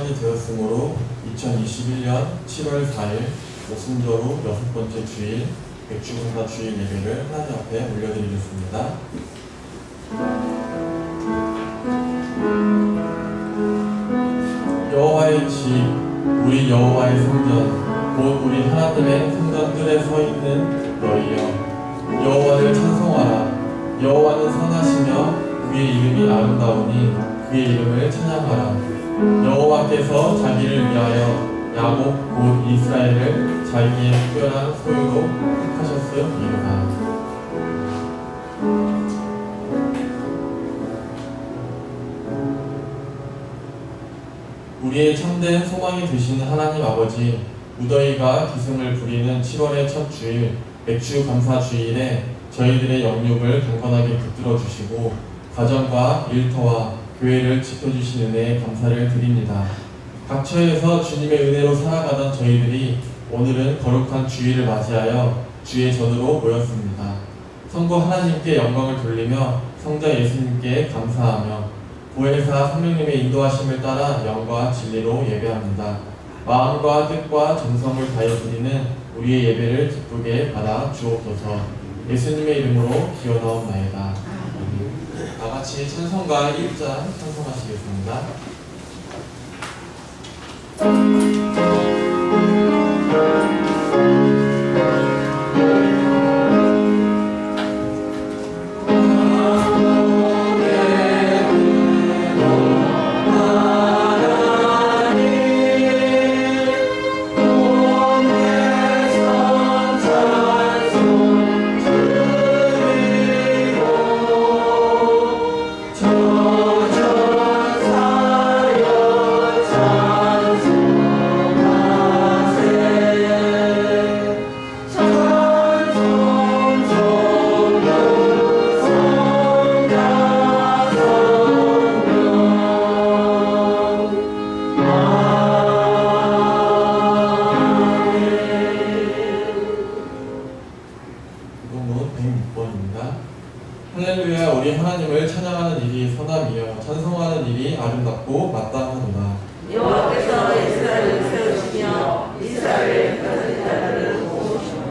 시간이 되었으므로 2021년 7월 4일 오순절 후 6번째 주일 맥주봉사 주일 예배를 하나님 앞에 올려드리겠습니다. 여호와의 집, 우리 여호와의 성전, 곧 우리 하나님의 성전들에 서 있는 너희여, 여호와를 찬송하라. 여호와는 선하시며 그의 이름이 아름다우니 그의 이름을 찬양하라. 여호와께서 자기를 위하여 야곱 곧 이스라엘을 자기의 특별한 소유로 택하셨음이로다. 우리의 참된 소망이 되시는 하나님 아버지, 무더위가 기승을 부리는 7월의 첫 주일 맥주 감사 주일에 저희들의 영육을 강건하게 붙들어 주시고 가정과 일터와 교회를 지켜주신 은혜에 감사를 드립니다. 각 처에서 주님의 은혜로 살아가던 저희들이 오늘은 거룩한 주일을 맞이하여 주의 전으로 모였습니다. 성부 하나님께 영광을 돌리며 성자 예수님께 감사하며 보혜사 성령님의 인도하심을 따라 영과 진리로 예배합니다. 마음과 뜻과 정성을 다해 드리는 우리의 예배를 기쁘게 받아 주옵소서. 예수님의 이름으로 기원하옵나이다. 다같이 찬송가 1장 찬송하시겠습니다. 할렐루야. 우리 하나님을 찬양하는 일이 선함이요 찬송하는 일이 아름답고 마땅하도다. 여호와께서 이스라엘을 세우시며 이스라엘의 펴진 자들을 모으시며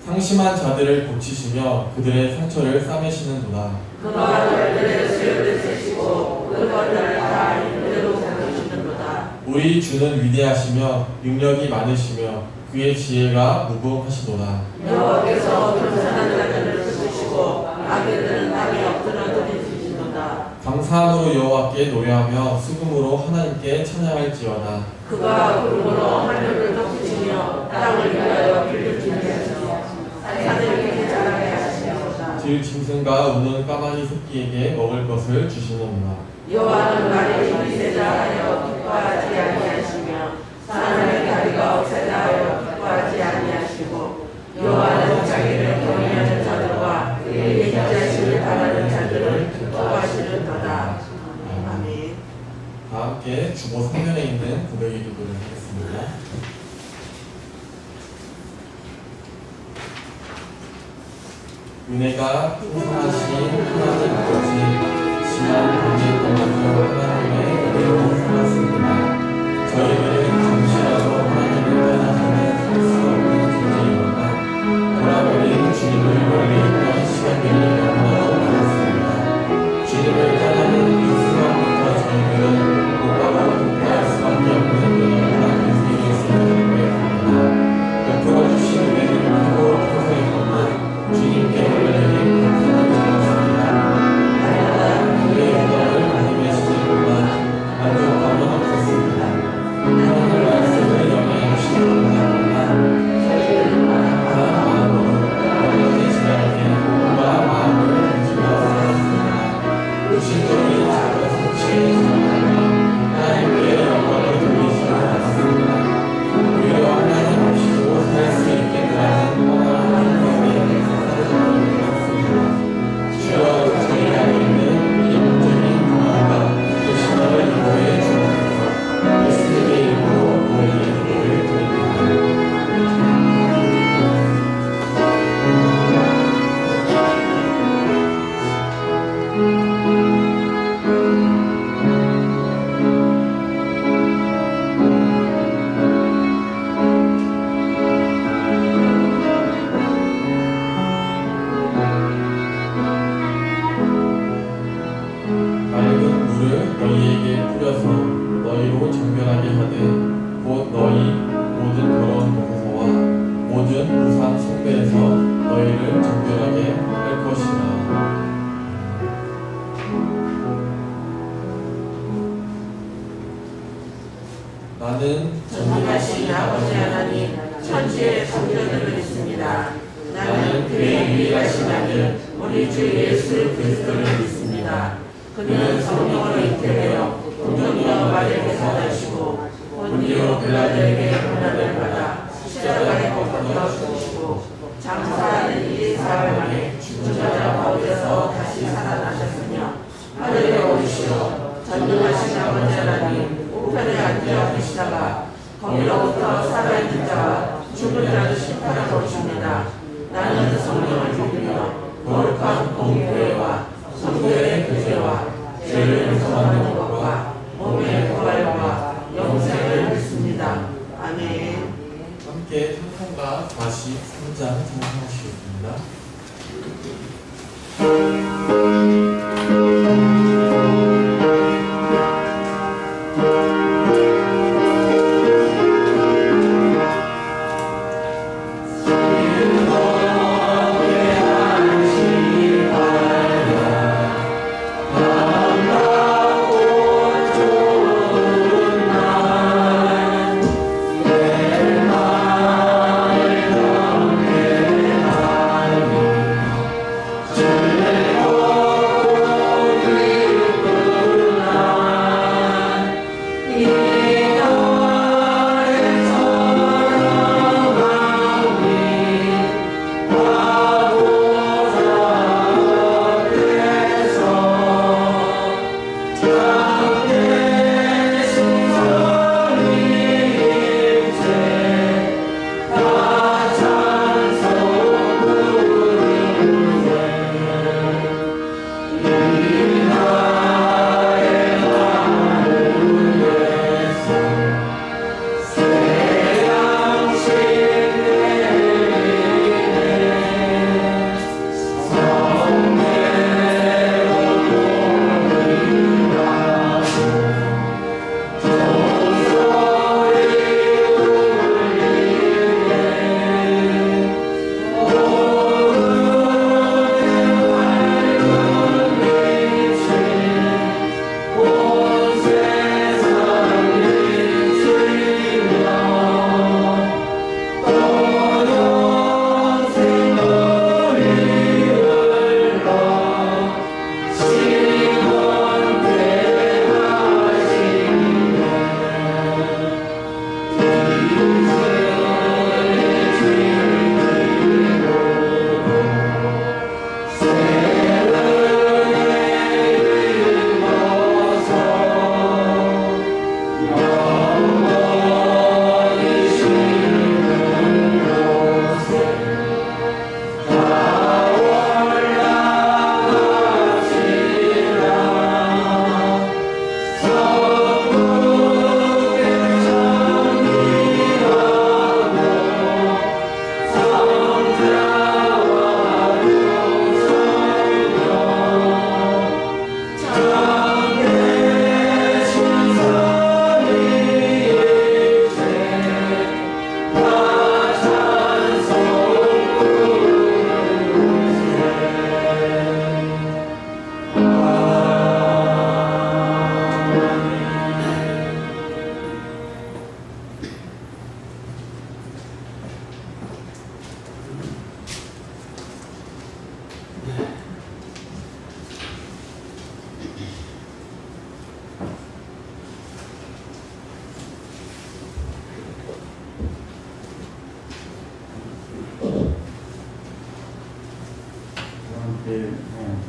상심한 자들을 고치시며 그들의 상처를 싸매시는도다. 그가 너희들의 수요를 세시고 의원을 다 인대로 보내시는도다. 우리 주는 위대하시며 능력이 많으시며 그의 지혜가 무궁하시도다. 여호와께서 불쌍한 자들을 부수시고 악인들은 땅에 엎드려 드리시는도다. 감사함으로 여호와께 노래하며 수금으로 하나님께 찬양할지어다. 그가 구름으로 하늘을 덮으시며 땅을 위하여 비를 주게 하시며 산을 크게 자라게 하시는도다. 들 짐승과 우는 까마귀 새끼에게 먹을 것을 주시느니라. 여호와는 말이 힘이 세자 하여 기뻐하지 아니하시며 사람의 다리가 없애자 하여 기뻐하지 아니하시고 여호와는 자기를 경외하는 자들과 그의 인자심을 바라는 자들을 기뻐하시는도다. 아멘. 다 함께 주보 3면에 있는 고백의 기도를 하겠습니다. 은혜가 풍성하신 하나님 아버지, 지난 반년 동안도 하나님의 은혜로 살았습니다. 저희들은 잠시라도 하나님을 떠나서는 살 수 없는 존재이거나 돌아버린 주님을 멀리 있던 시간들이 너무나도 많았습니다. 주님을 떠나는 그 순간부터 저희들은 곧바로 독과할 수밖에 없는 연약한 인생에 있음을 고백합니다. 베풀어 주신 은혜를 크고 평소에 없는 주님께 올려드린 감사를 드렸습니다. 너희에게 뿌려서 너희로 정결하게 하되 곧 너희 모든 더러운 곳에서와 모든 우상 숭배에서 너희를 정결하게 할 것이라. 나는 전능하신 아버지 하나님 천지의 창조주를 믿습니다. 나는 그의 유일하신 아들 우리 주 예수 그리스도를 믿습니다. 그는 성령으로 잉태되어 동정녀 마리아에게서 나시고 본디오 빌라도에게 고난을 받아 십자가에 못 박혀 죽으시고 장사하는 이 사흘 만에 죽은 자 가운데서 다시 살아나셨으며 하늘에 오르시어 전능하신 아버지 하나님 우편에 앉아 계시다가 거기로부터 살아있는 자와 죽은 자를 심판하러 오십니다. 나는 성령을 믿으며 거룩한 공교회와 성도의 교제와 죄를 용서하는 것과 몸의 부활과 영생을 믿습니다. 아멘. 함께 찬송가 43장 찬송하시겠습니다.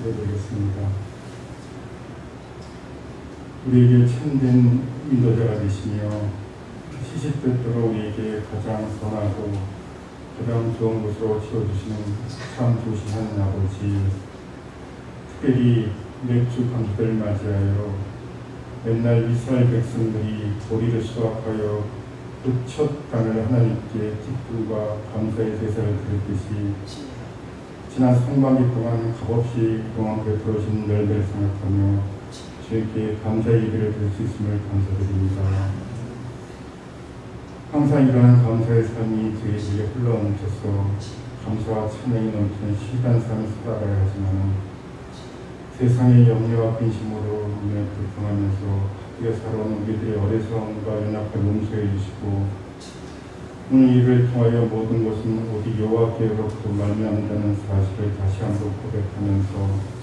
기도드리겠습니다. 우리에게 참된 인도자가 되시며 시시때때로 우리에게 가장 선하고 가장 좋은 곳으로 치워주시는 참 좋으신 하나님 아버지, 특별히 맥주 감사를 맞이하여 맨날 이스라엘 백성들이 보리를 수확하여 그 첫 단을 하나님께 기쁨과 감사의 제사를 드렸듯이 지난 상반기 동안 값없이 그동안 베풀어주신 열매를 생각하며 주님께 감사의 예배를 드릴 수 있음을 감사드립니다. 항상 이러한 감사의 삶이 저희에게 흘러넘쳐서 감사와 찬양이 넘치는 시간 삶을 살아가야 하지만 세상의 염려와 근심으로 우리는 불평하면서 바쁘게 살아오는 우리들의 어리석음과 연약함을 용서해 주시고 오늘 이를 통하여 모든 것은 오직 여호와께로부터 말미암는다는 사실을 다시 한번 고백하면서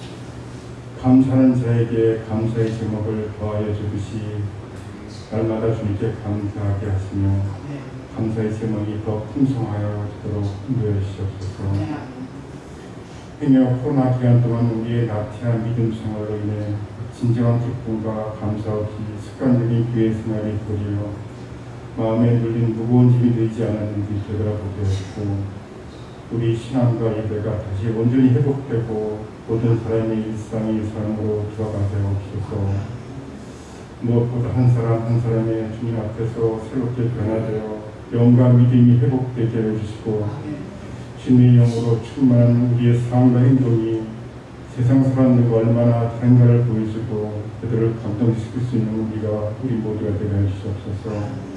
감사하는 자에게 감사의 제목을 더하여 주듯이 날마다 주님께 감사하게 하시며 감사의 제목이 더 풍성하여지도록 인도해 주시옵소서. 행여 코로나 기간 동안 우리의 나태한 믿음 생활로 인해 진정한 기쁨과 감사 없이 습관적인 교회 생활이 도리어 마음에 눌린 무거운 짐이 되지 않았는지 되돌아보게 하시고 우리 신앙과 예배가 다시 온전히 회복되고 모든 사람의 일상이 삶으로 돌아가게 하옵소서. 무엇보다 한 사람 한 사람의 주님 앞에서 새롭게 변화되어 영과 믿음이 회복되게 해주시고 주님의 영으로 충만한 우리의 삶과 행동이 세상 사람들과 얼마나 다른가를 보여주고 그들을 감동시킬 수 있는 우리 모두가 되게 해주시옵소서.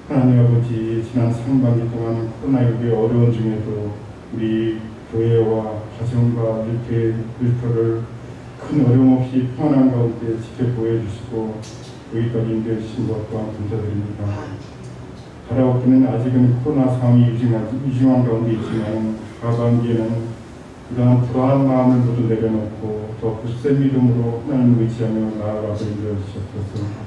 하나님 아버지, 지난 상반기 동안 코로나19의 어려운 중에도 우리 교회와 가정과 일터를 큰 어려움 없이 평안한 가운데 지켜보여 주시고 여기까지 인도해 주신 것 또한 감사드립니다. 바라옵기는 아직은 코로나 상황이 유중한 가운데 있지만 하반기에는 그동안 불안한 마음을 모두 내려놓고 더 굳센 믿음으로 하나님을 의지하며 나아가고 인도해 주시옵소서.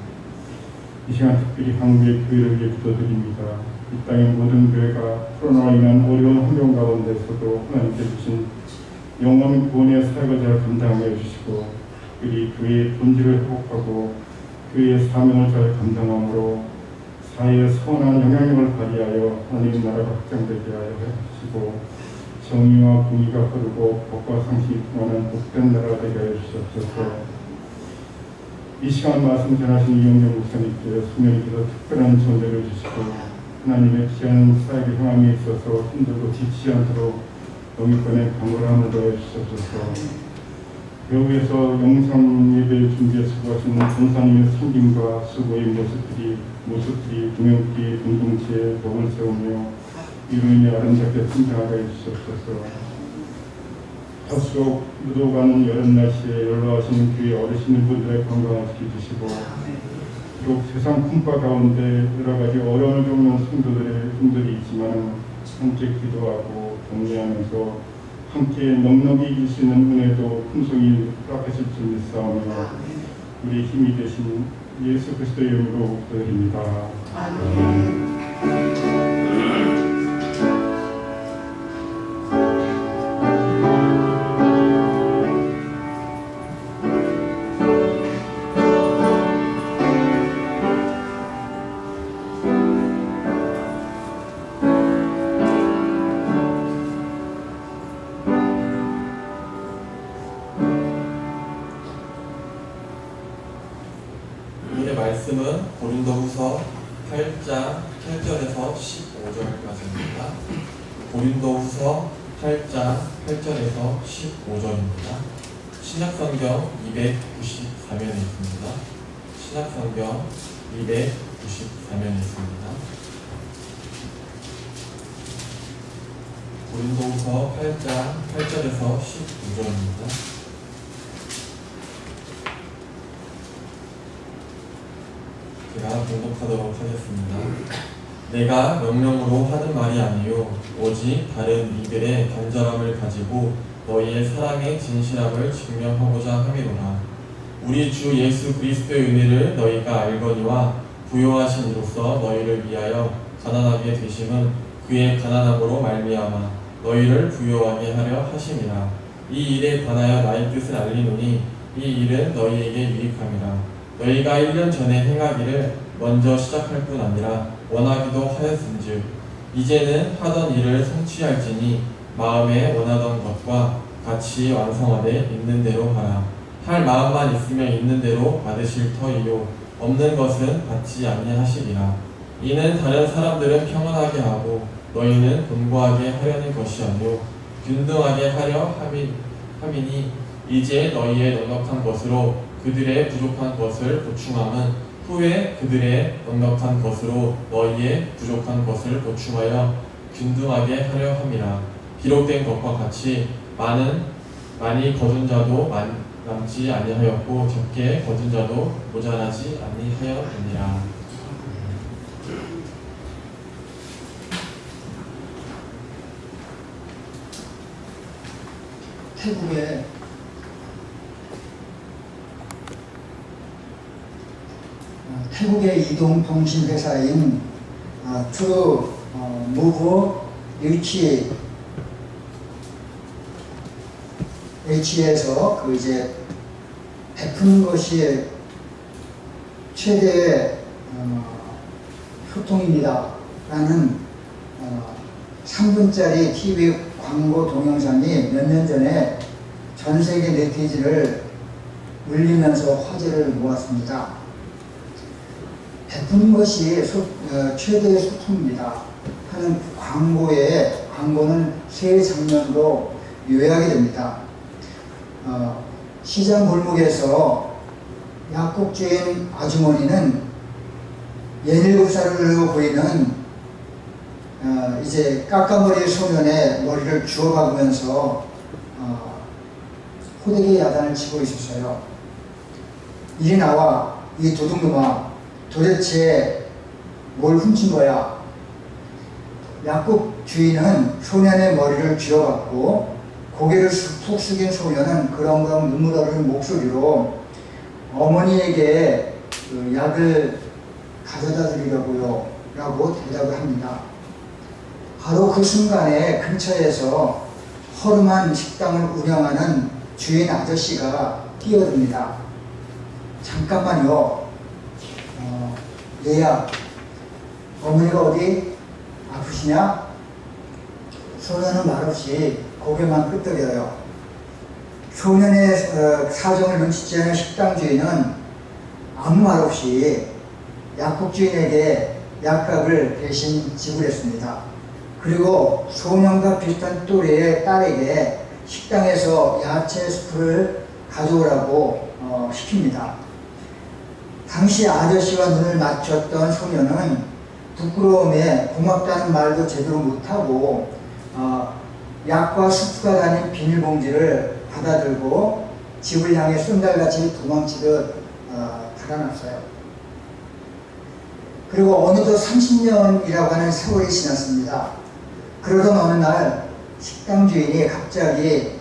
이 시간 특별히 한국의 교회를 위해 기도드립니다. 이 땅의 모든 교회가 코로나로 인한 어려운 환경 가운데서도 하나님께 주신 영원 구원의 사역을 잘 감당하여 주시고 우리 교회의 본질을 회복하고 교회의 사명을 잘 감당함으로 사회에 선한 영향력을 발휘하여 하나님의 나라가 확장되게 하여 주시고 정의와 공의가 흐르고 복과 상식이 통하는 복된 나라가 되게 하여 주시옵소서. 이 시간 말씀 전하신 이용정 목사님께 수명께서 특별한 존재를 주시고 하나님의 귀한 사역의 향함에 있어서 힘들고 지치지 않도록 영육간의 강건함을 더해 주시옵소서. 배후에서 영상 예배를 준비해 수고하시는 전사님의 섬김과 수고의 모습들이 동역기 공동체에 덕을 세우며 이로 인해 아름답게 성장하게 해주시옵소서. 할수록 묻어가는 여름 날씨에 연로하신 교회 어르신분들의 건강을 지켜주시고 비록 세상 풍파 가운데 여러 가지 어려움을 겪는 성도들이 있지만 함께 기도하고 격려하면서 함께 넉넉히 이길 수 있는 은혜도 풍성히 허락하실 줄 믿사오며 우리 힘이 되신 예수 그리스도의 이름으로 기도드립니다. 아멘. 말씀은 고린도후서 8장 8절에서 15절까지입니다. 고린도후서 8장 8절에서 15절입니다. 신약성경 294면에 있습니다. 신약성경 294면에 있습니다. 고린도후서 8장 8절에서 15절입니다. 제가 봉독하도록 하겠습니다. 내가 명령으로 하는 말이 아니요 오직 다른 이들의 간절함을 가지고 너희의 사랑의 진실함을 증명하고자 함이로라. 우리 주 예수 그리스도의 은혜를 너희가 알거니와 부요하신 이로써 너희를 위하여 가난하게 되심은 그의 가난함으로 말미암아 너희를 부요하게 하려 하심이라. 이 일에 관하여 나의 뜻을 알리노니 이 일은 너희에게 유익함이라. 너희가 1년 전에 행하기를 먼저 시작할 뿐 아니라 원하기도 하였은즉 이제는 하던 일을 성취할지니 마음에 원하던 것과 같이 완성하되 있는 대로 하라. 할 마음만 있으면 있는 대로 받으실 터이요 없는 것은 받지 아니하시리라. 이는 다른 사람들은 평안하게 하고 너희는 곤고하게 하려는 것이 아니요 균등하게 하려 함이니 이제 너희의 넉넉한 것으로 그들의 부족한 것을 보충함은 후에 그들의 넉넉한 것으로 너희의 부족한 것을 보충하여 균등하게 하려 함이라. 기록된 것과 같이 많이 거둔 자도 남지 아니하였고 적게 거둔 자도 모자라지 아니하였느니라. 태국의 이동통신회사인 트루 무브 H에서 베푸는 것이 최대의 소통입니다 라는 3분짜리 TV 광고 동영상이 몇 년 전에 전 세계 네티즌을 울리면서 화제를 모았습니다. 베푸는 것이 최대의 소통입니다 하는 광고는 세 장면으로 요약이 됩니다. 시장 골목에서 약국주인 아주머니는 17살로 보이는 이제 까까머리 소년의 머리를 주워박으면서 호되게 야단을 치고 있었어요. 이리 나와, 이 도둑놈아, 도대체 뭘 훔친 거야? 약국 주인은 소년의 머리를 쥐어박고 고개를 푹 숙인 소년은 그렁그렁 눈물 어리는 목소리로 어머니에게 그 약을 가져다 드리려고요 라고 대답을 합니다. 바로 그 순간에 근처에서 허름한 식당을 운영하는 주인 아저씨가 뛰어듭니다. 잠깐만요. 얘야, 어머니가 어디 아프시냐? 소년은 말없이 고개만 끄덕여요. 소년의 사정을 눈치채는 식당 주인은 아무 말 없이 약국 주인에게 약값을 대신 지불했습니다. 그리고 소년과 비슷한 또래의 딸에게 식당에서 야채 스프를 가져오라고 시킵니다. 당시 아저씨와 눈을 맞췄던 소년은 부끄러움에 고맙다는 말도 제대로 못하고 약과 스프가 담긴 비닐봉지를 받아들고 집을 향해 쏜달같이 도망치듯 달아났어요. 그리고 어느덧 30년이라고 하는 세월이 지났습니다. 그러던 어느 날 식당 주인이 갑자기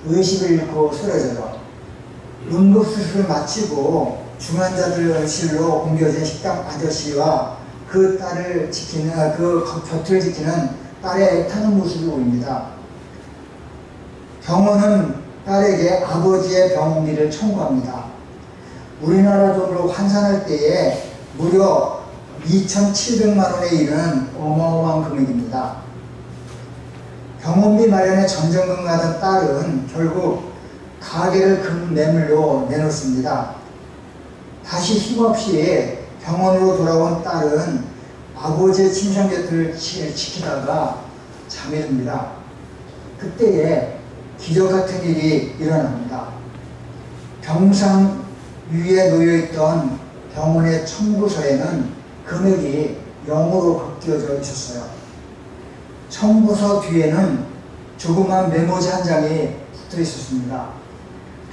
의식을 잃고 쓰러져요. 응급수술을 마치고 중환자실로 옮겨진 식당 아저씨와 그 딸을 지키는, 그 곁을 지키는 딸의 애타는 모습이 보입니다. 병원은 딸에게 아버지의 병원비를 청구합니다. 우리나라 돈으로 환산할 때에 무려 2,700만 원에 이르는 어마어마한 금액입니다. 병원비 마련에 전전긍긍하던 딸은 결국 가게를 금매물로 내놓습니다. 다시 힘없이 병원으로 돌아온 딸은 아버지의 침상 곁을 지키다가 잠이 듭니다. 그때에 기적 같은 일이 일어납니다. 병상 위에 놓여있던 병원의 청구서에는 금액이 0으로 바뀌어져 있었어요. 청구서 뒤에는 조그만 메모지 한 장이 붙어 있었습니다.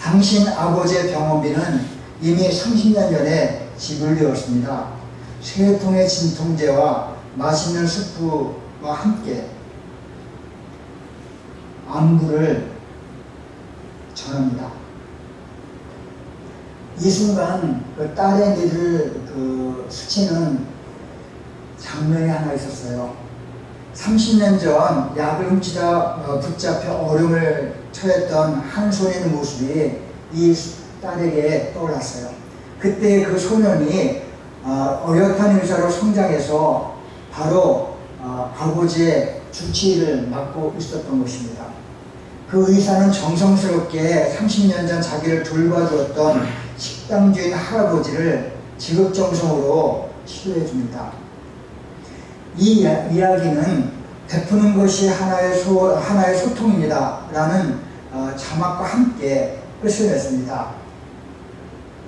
당신 아버지의 병원비는 이미 30년 전에 지불되었습니다. 세 통의 진통제와 맛있는 스프와 함께 안부를 전합니다. 이 순간 그 딸의 니를 스치는 장면이 하나 있었어요. 30년 전 약을 훔치다 붙잡혀 어려움을 처했던 한 소년의 모습이 이 딸에게 떠올랐어요. 그때 그 소년이 어엿한 의사로 성장해서 바로 아버지의 주치의를 맡고 있었던 것입니다. 그 의사는 정성스럽게 30년 전 자기를 돌봐주었던 식당 주인 할아버지를 지극정성으로 치료해 줍니다. 이 이야기는 베푸는 것이 하나의 소통입니다 라는 자막과 함께 끝을 냈습니다.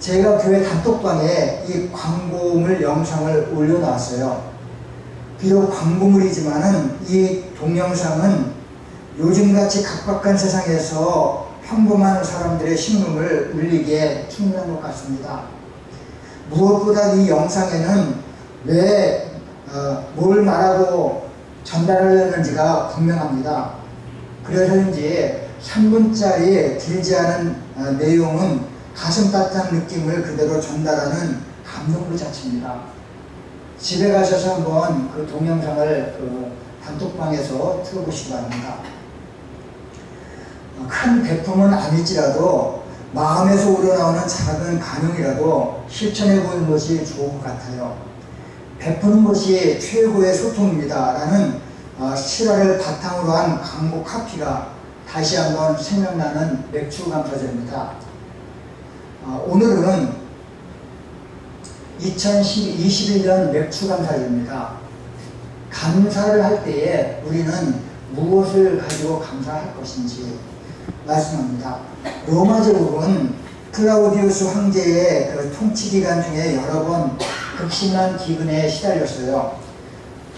제가 교회 단톡방에 이 광고물 영상을 올려놨어요. 비록 광고물이지만은 이 동영상은 요즘같이 각박한 세상에서 평범한 사람들의 심금을 울리기에 충분한 것 같습니다. 무엇보다 이 영상에는 왜 뭘 말하고 전달하려는지가 분명합니다. 그래서인지 3분짜리 길지 않은 내용은 가슴 따뜻한 느낌을 그대로 전달하는 감동 그 자체입니다. 집에 가셔서 한번 그 동영상을 단톡방에서 틀어보시기 바랍니다. 큰 베품은 아닐지라도 마음에서 우러나오는 작은 감명이라도 실천해 보는 것이 좋은 것 같아요. 베푸는 것이 최고의 소통입니다. 라는 실화를 바탕으로 한 광고 카피가 다시 한번 생각나는 맥주 감사절입니다. 오늘은 2021년 맥주 감사절입니다. 감사를 할 때에 우리는 무엇을 가지고 감사할 것인지 말씀합니다. 로마 제국은 클라우디우스 황제의 그 통치 기간 중에 여러 번 극심한 기근에 시달렸어요.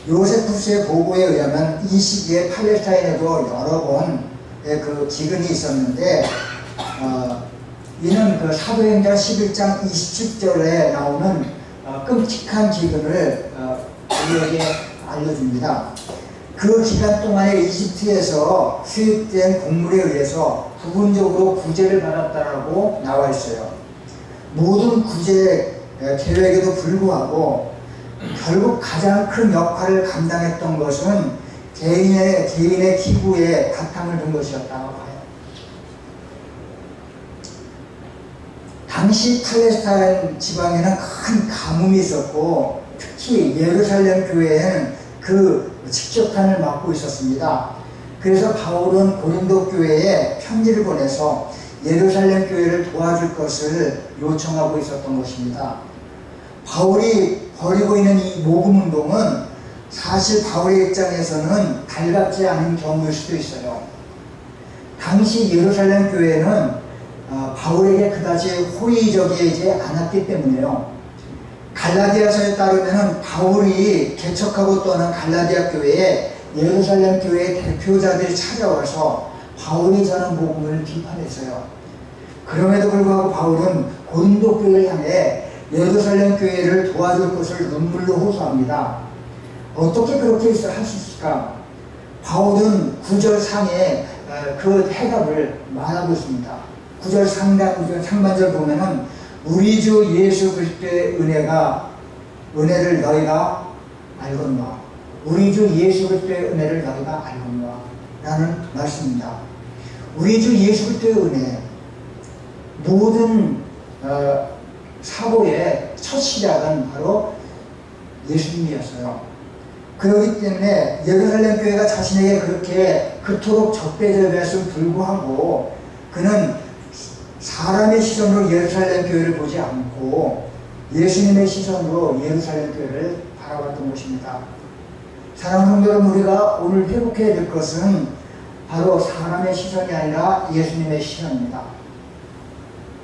요세푸스의 보고에 의하면 이 시기에 팔레스타인에도 여러 번의 그 기근이 있었는데 이는 그 사도행전 11장 27절에 나오는 끔찍한 기근을 우리에게 알려줍니다. 그 기간 동안에 이집트에서 수입된 곡물에 의해서 부분적으로 구제를 받았다라고 나와 있어요. 모든 구제 계획에도 불구하고 결국 가장 큰 역할을 감당했던 것은 개인의 기부에 바탕을 둔 것이었다고 봐요. 당시 팔레스타인 지방에는 큰 가뭄이 있었고 특히 예루살렘 교회에는 그 직접탄을 맡고 있었습니다. 그래서 바울은 고린도 교회에 편지를 보내서 예루살렘 교회를 도와줄 것을 요청하고 있었던 것입니다. 바울이 벌이고 있는 이 모금 운동은 사실 바울의 입장에서는 달갑지 않은 경우일 수도 있어요. 당시 예루살렘 교회는 바울에게 그다지 호의적이지 않았기 때문에요. 갈라디아서에 따르면 바울이 개척하고 떠난 갈라디아 교회에 예루살렘 교회의 대표자들이 찾아와서 바울이 전한 복음을 비판했어요. 그럼에도 불구하고 바울은 고린도 교회를 향해 예루살렘 교회를 도와줄 것을 눈물로 호소합니다. 어떻게 그렇게 할 수 있을까? 바울은 9절 상에 그 해답을 말하고 있습니다. 9절 상반절 보면은 우리 주 예수 그리스도의 은혜를 너희가 알거니와 우리 주 예수 그리스도의 은혜를 너희가 알거니와 라는 말씀입니다. 우리 주 예수 그리스도의 은혜, 모든 사고의 첫 시작은 바로 예수님이었어요. 그렇기 때문에 예루살렘 교회가 자신에게 그렇게 그토록 적대적이었음을 불구하고 그는 사람의 시선으로 예루살렘 교회를 보지 않고 예수님의 시선으로 예루살렘 교회를 바라봤던 것입니다. 사랑하는 성도 여러분, 우리가 오늘 회복해야 될 것은 바로 사람의 시선이 아니라 예수님의 시선입니다.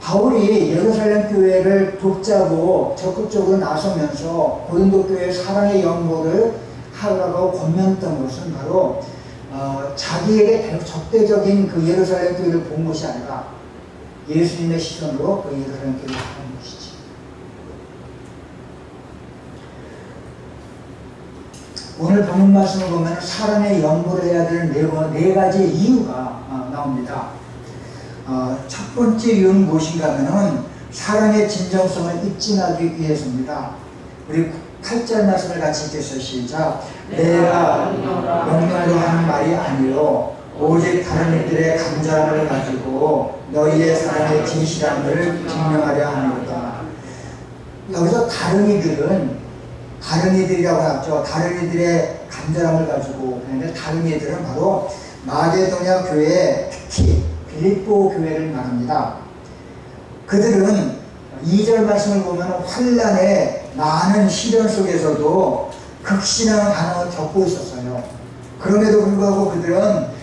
바울이 예루살렘 교회를 돕자고 적극적으로 나서면서 고린도 교회의 사랑의 연보를 하라고 권면했던 것은 바로 자기에게 적대적인 그 예루살렘 교회를 본 것이 아니라 예수님의 시선으로 그 예루살렘 교회를 바라본 것이지. 오늘 본문 말씀을 보면 사랑의 연보를 해야 되는 네 가지 이유가 나옵니다. 첫 번째 이유는 무엇인가 하면은 사랑의 진정성을 입증하기 위해서입니다. 우리 8절 말씀을 같이 읽겠어요. 시작. 내가 명령으로 하는 말이 아니요 오직 다른 이들의 간절함을 가지고 너희의 사랑의 진실함을 증명하려 하는구나. 여기서 다른 이들이라고 하죠. 다른 이들의 간절함을 가지고. 그런데 다른 이들은 바로 마게도냐 교회, 특히 빌립보 교회를 말합니다. 그들은 2절 말씀을 보면 환난의 많은 시련 속에서도 극신한 반응을 겪고 있었어요. 그럼에도 불구하고 그들은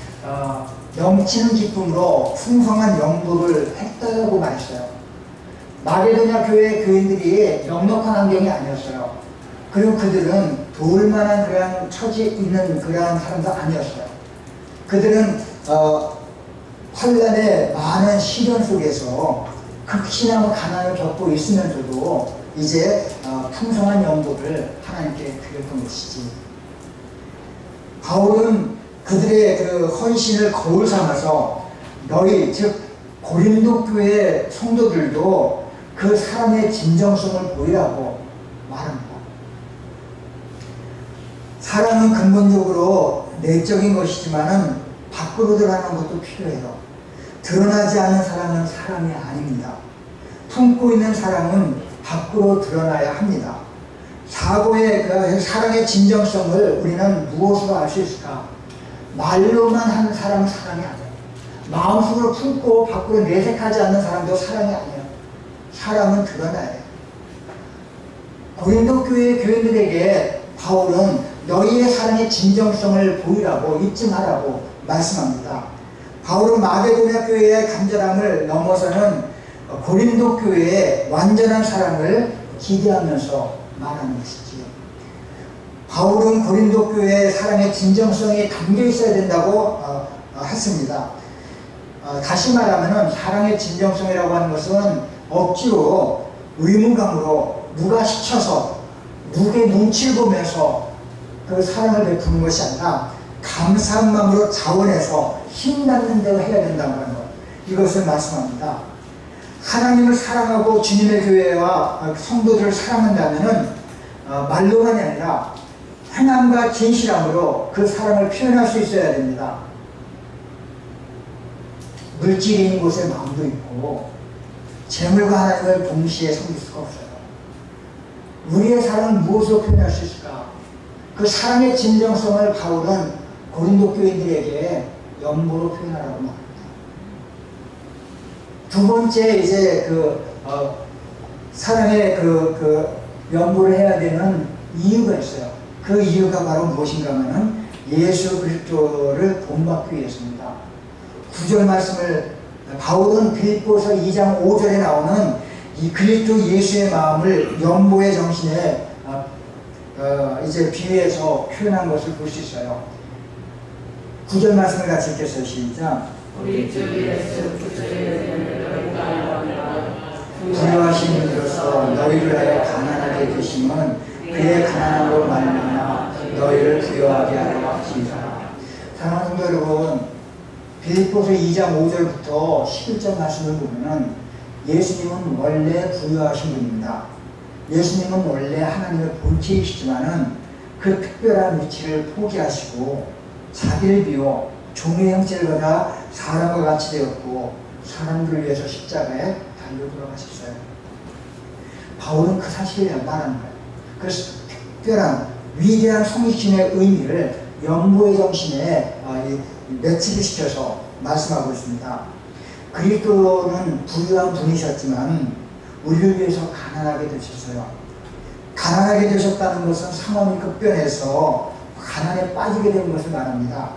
넘치는 기쁨으로 풍성한 연보를 했다고 말했어요. 마게도냐 교회 교인들이 넉넉한 환경이 아니었어요. 그리고 그들은 도울 만한 그런 처지에 있는 그런 사람도 아니었어요. 그들은 환란의 많은 시련 속에서 극심한 가난을 겪고 있으면서도 이제 풍성한 영도를 하나님께 드렸던 것이지. 바울은 그들의 그 헌신을 거울 삼아서 너희 즉 고린도 교회 성도들도 그 사람의 진정성을 보이라고 말합니다. 사랑은 근본적으로 내적인 것이지만은 밖으로 드러나는 것도 필요해요. 드러나지 않는 사랑은 사랑이 아닙니다. 품고 있는 사랑은 밖으로 드러나야 합니다. 사고의 그 사랑의 진정성을 우리는 무엇으로 알 수 있을까? 말로만 하는 사람은 사랑이 아니에요. 마음속으로 품고 밖으로 내색하지 않는 사람도 사랑이 아니에요. 사랑은 드러나야 해요. 고린도 교회 교인들에게 바울은 너희의 사랑의 진정성을 보이라고, 잊지 말라고 말씀합니다. 바울은 마게도냐 교회의 간절함을 넘어서는 고린도 교회의 완전한 사랑을 기대하면서 말하는 것이지요. 바울은 고린도 교회의 사랑의 진정성이 담겨 있어야 된다고 했습니다. 다시 말하면 사랑의 진정성이라고 하는 것은 억지로 의무감으로 누가 시켜서 누구의 눈치를 보면서 그 사랑을 베푸는 것이 아니라 감사한 마음으로 자원해서 힘닿는 대로 해야 된다고 하는 것, 이것을 말씀합니다. 하나님을 사랑하고 주님의 교회와 성도들을 사랑한다면 말로만이 아니라 행함과 진실함으로 그 사랑을 표현할 수 있어야 됩니다. 물질이 있는 곳에 마음도 있고 재물과 하나님을 동시에 섬길 수가 없어요. 우리의 사랑은 무엇으로 표현할 수 있을까? 그 사랑의 진정성을 바울은 고린도 교인들에게 연보로 표현하라고 말합니다. 두 번째 이제 사랑의 연보를 해야 되는 이유가 있어요. 그 이유가 바로 무엇인가 하면은 예수 그리스도를 본받기 위해서입니다. 9절 말씀을 바울은 빌립보서 2장 5절에 나오는 이 그리스도 예수의 마음을 연보의 정신에 이제 비유해서 표현한 것을 볼 수 있어요. 9절 말씀을 같이 읽겠어요. 시작. 우리 주 예수 그리스도의 부유하신 이로써 너희를 위하여 가난하게 되심은 그의 가난함으로 말미암아 너희를 부유하게 하려 하시니라. 사랑하는 성도 여러분, 빌립보서 2장 5절부터 11절 말씀을 보면은 예수님은 원래 부유하신 분입니다. 예수님은 원래 하나님의 본체이시지만은 그 특별한 위치를 포기하시고 자기를 비워 종의 형체를 받아 사람과 같이 되었고 사람들을 위해서 십자가에 달려 돌아가셨어요. 바울은 그 사실을 말하는 거예요. 그 특별한 위대한 성신의 의미를 연보의 정신에 매치를 시켜서 말씀하고 있습니다. 그리스도는 부유한 분이셨지만 우리를 위해서 가난하게 되셨어요. 가난하게 되셨다는 것은 상황이 급변해서 가난에 빠지게 된 것을 말합니다.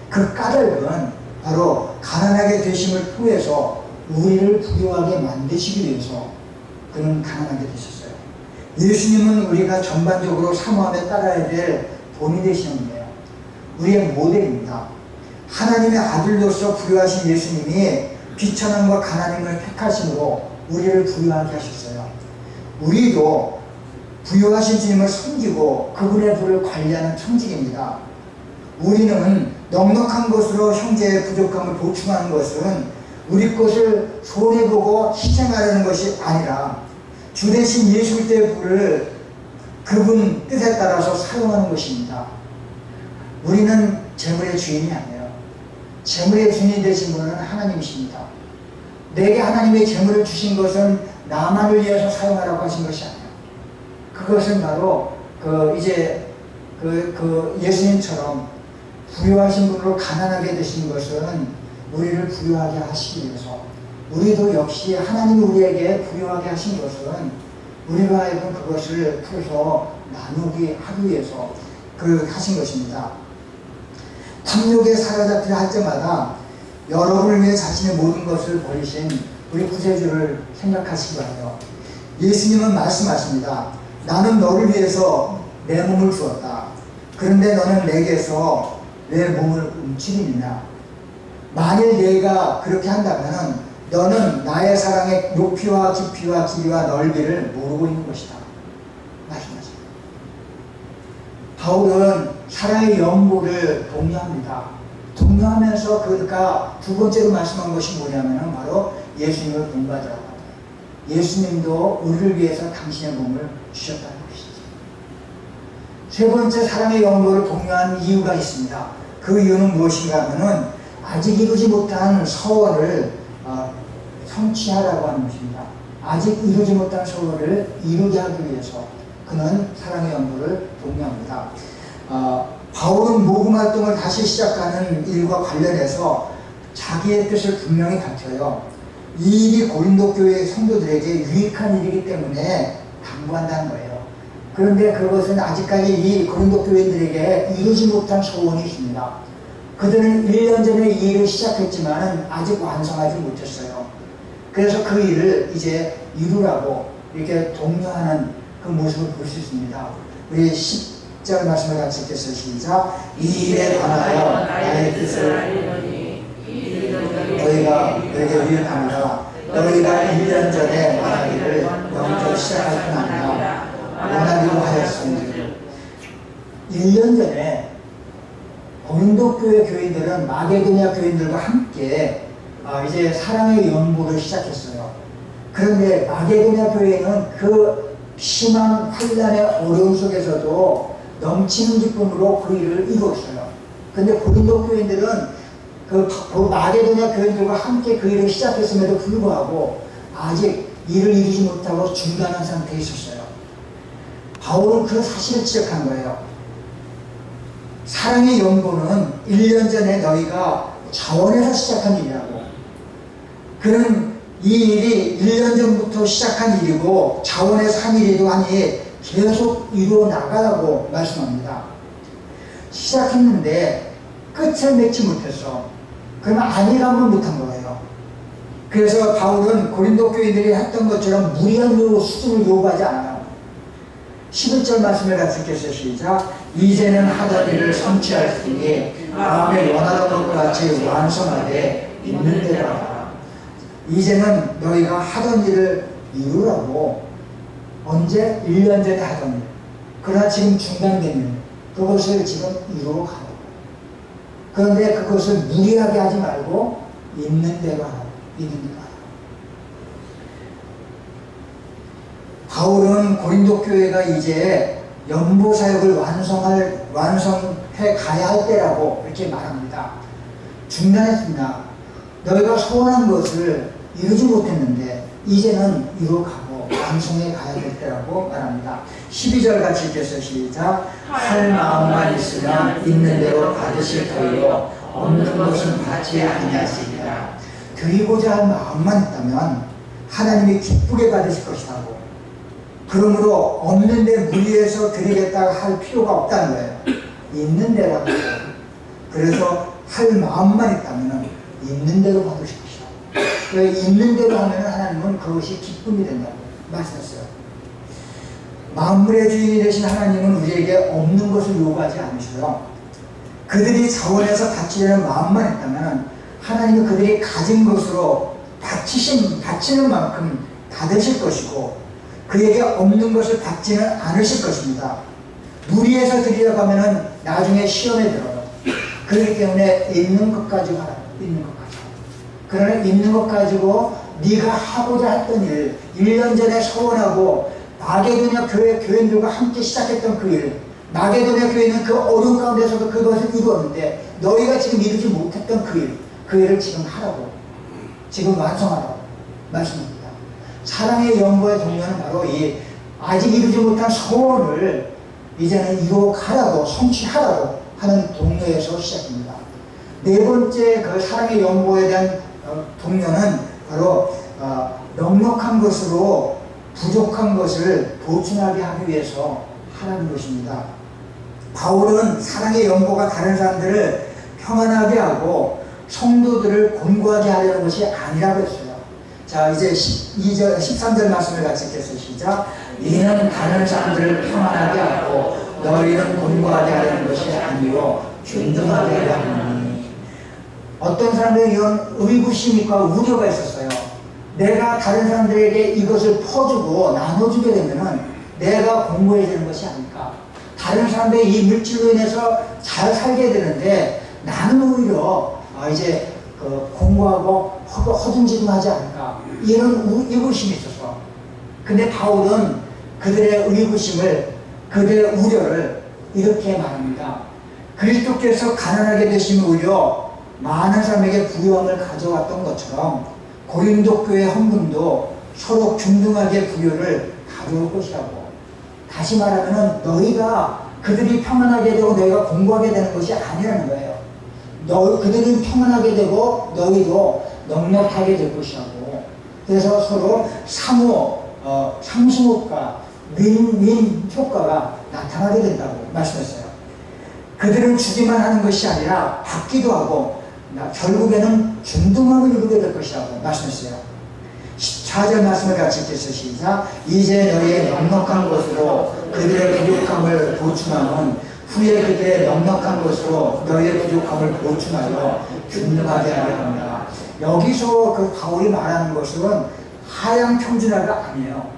그 까닭은 바로 가난하게 되심을 통해서 우리를 부유하게 만드시기 위해서 그는 가난하게 되셨어요. 예수님은 우리가 전반적으로 사모함에 따라야 될 본이 되시는 거예요. 우리의 모델입니다. 하나님의 아들로서 부유하신 예수님이 비천함과 가난임을 택하심으로 우리를 부유하게 하셨어요. 우리도 부유하신 주님을 섬기고 그분의 부를 관리하는 청직입니다. 우리는 넉넉한 것으로 형제의 부족함을 보충하는 것은 우리 것을 손해보고 희생하려는 것이 아니라 주 대신 예수 그리스도의 부를 그분 뜻에 따라서 사용하는 것입니다. 우리는 재물의 주인이 아니에요. 재물의 주인이 되신 분은 하나님이십니다. 내게 하나님의 재물을 주신 것은 나만을 위해서 사용하라고 하신 것이 아니에요. 그것은 바로 예수님처럼 부유하신 분으로 가난하게 되신 것은 우리를 부유하게 하시기 위해서, 우리도 역시 하나님이 우리에게 부유하게 하신 것은 우리로 하여금 그것을 풀어서 나누게 하기 위해서 하신 것입니다. 탐욕에 사로잡히려 할 때마다 여러분을 위해 자신의 모든 것을 버리신 우리 구세주를 생각하시기 바라요. 예수님은 말씀하십니다. 나는 너를 위해서 내 몸을 주었다. 그런데 너는 내게서 내 몸을 움츠리느냐. 만일 내가 그렇게 한다면 너는 나의 사랑의 높이와 깊이와 길이와 넓이를 모르고 있는 것이다. 말씀하십니다. 바울은 사랑의 연보를 독려합니다. 독려하면서 그러니까 두 번째로 말씀한 것이 뭐냐면 바로 예수님을 본받으라고 합니다. 예수님도 우리를 위해서 당신의 몸을 주셨다는 것이죠. 세 번째 사랑의 연보를 독려한 이유가 있습니다. 그 이유는 무엇인가 하면은 아직 이루지 못한 서원을 성취하라고 하는 것입니다. 아직 이루지 못한 서원을 이루게 하기 위해서 그는 사랑의 연보를 독려합니다. 바울은 모금 활동을 다시 시작하는 일과 관련해서 자기의 뜻을 분명히 갖춰요. 이 일이 고린도 교회 성도들에게 유익한 일이기 때문에 당부한다는 거예요. 그런데 그것은 아직까지 이 고린도 교회들에게 이루지 못한 소원이 있습니다. 그들은 1년 전에 이 일을 시작했지만 아직 완성하지 못했어요. 그래서 그 일을 이제 이루라고 이렇게 독려하는 그 모습을 볼 수 있습니다. 우리 10절 말씀을 같이 읽겠어요. 시작. 이 일에 관하여 나의 뜻을 알리노니 너희가 내게 유익합니다. 너희가 1년 전에 말하기를 영접 시작할 뿐 아니라 원하기로 하였으니 1년 전에 고린도 교회 교인들은 마게도냐 교인들과 함께 이제 사랑의 연보를 시작했어요. 그런데 마게도냐 교회는 그 심한 환난의 어려움 속에서도 넘치는 기쁨으로 그 일을 이루었어요. 그런데 고린도 교인들은 그 마게도냐 교인들과 함께 그 일을 시작했음에도 불구하고 아직 일을 이루지 못하고 중단한 상태에 있었어요. 바울은 그 사실을 지적한 거예요. 사랑의 연보는 1년 전에 너희가 자원해서 시작한 일이라고. 그는 이 일이 1년 전부터 시작한 일이고 자원해서 한 일이도 하니 계속 이루어 나가라고 말씀합니다. 시작했는데 끝을 맺지 못했어. 그러면 안일함을 못한 거예요. 그래서 바울은 고린도 교인들이 했던 것처럼 무리한 수준을 요구하지 않아요. 11절 말씀을 같이 읽겠어요. 시작. 이제는 하던 일을 성취하였으니 마음에 원하던 것과 같이 완성하되 있는 대로 하라. 이제는 너희가 하던 일을 이루라고. 언제? 1년 전에 하던 일. 그러나 지금 중단된 일. 그것을 지금 이루어가라. 그런데 그것을 무리하게 하지 말고 있는 대로 하라. 있는 대로 하라. 바울은 고린도 교회가 이제 연보 사역을 완성해 가야 할 때라고 이렇게 말합니다. 중단했습니다. 너희가 소원한 것을 이루지 못했는데 이제는 이루어가고 완성해 가야 될 때라고 말합니다. 12절 같이 읽겠어요. 시작. 할 마음만 있으면 있는 대로 받으실 터이요 없는 것은 받지 아니하시리라. 드리고자 할 마음만 있다면 하나님이 기쁘게 받으실 것이라고. 그러므로 없는데 무리해서 드리겠다고 할 필요가 없다는 거예요. 있는 대로. 그래서 할 마음만 있다면 있는 대로 받으실 것이다. 있는 대로 하면 하나님은 그것이 기쁨이 된다고 말씀했어요. 만물의 주인이 되신 하나님은 우리에게 없는 것을 요구하지 않으셔요. 그들이 자원해서 바치려는 마음만 있다면 하나님은 그들이 가진 것으로 바치는 만큼 받으실 것이고 그에게 없는 것을 받지는 않으실 것입니다. 무리해서 드리려고 하면 나중에 시험에 들어요. 그렇기 때문에 있는 것 가지고 하라. 있는 것 가지고. 그러나 있는 것 가지고 네가 하고자 했던 일, 1년 전에 소원하고 마게도냐 교회 교인들과 함께 시작했던 그 일, 마게도냐 교회는 그 어려운 가운데서도 그것을 이루었는데 너희가 지금 이루지 못했던 그 일을 지금 하라고, 지금 완성하라고 말씀합니다. 사랑의 연보의 동료는 바로 이 아직 이루지 못한 소원을 이제는 이루어가라고, 성취하라고 하는 동료에서 시작합니다. 네 번째 그 사랑의 연보에 대한 동료는 바로 넉넉한 것으로 부족한 것을 보충하게 하기 위해서 하라는 것입니다. 바울은 사랑의 연보가 다른 사람들을 평안하게 하고 성도들을 곤고하게 하려는 것이 아니라고 했어요. 자, 이제 12절, 13절 말씀을 같이 읽겠습니다. 시작. 이는 다른 사람들을 평안하게 하고 너희는 공부하게 하려는 것이 아니요 균등하게 하려 하니. 어떤 사람들은 이런 의구심과 우려가 있었어요. 내가 다른 사람들에게 이것을 퍼주고 나눠주게 되면은 내가 공부해야 되는 것이 아닐까. 다른 사람들이 이 물질로 인해서 잘 살게 되는데 나는 오히려 이제 공부하고 허둥지둥하지 않을까. 이런 의구심이 있었어. 근데 바울은 그들의 의구심을, 그들의 우려를 이렇게 말합니다. 그리스도께서 가난하게 되시면 오히려 많은 사람에게 부유함을 가져왔던 것처럼 고린도 교회 헌금도 서로 균등하게 부유를 가져올 것이라고. 다시 말하면 너희가 그들이 평안하게 되고 너희가 공부하게 되는 것이 아니라는 거예요. 그들은 평안하게 되고 너희도 넉넉하게 될 것이라고. 그래서 서로 상승효과, 윈윈 효과가 나타나게 된다고 말씀했어요. 그들은 주기만 하는 것이 아니라 받기도 하고 결국에는 균등함을 이루게 될 것이라고 말씀했어요. 14절 말씀을 같이 읽겠습니다. 시작. 이제 너희의 넉넉한 것으로 그들의 부족함을 보충하면 후에 그들의 넉넉한 것으로 너희의 부족함을 보충하여 균등하게 하려 합니다. 여기서 그 바울이 말하는 것은 하향 평준화가 아니에요.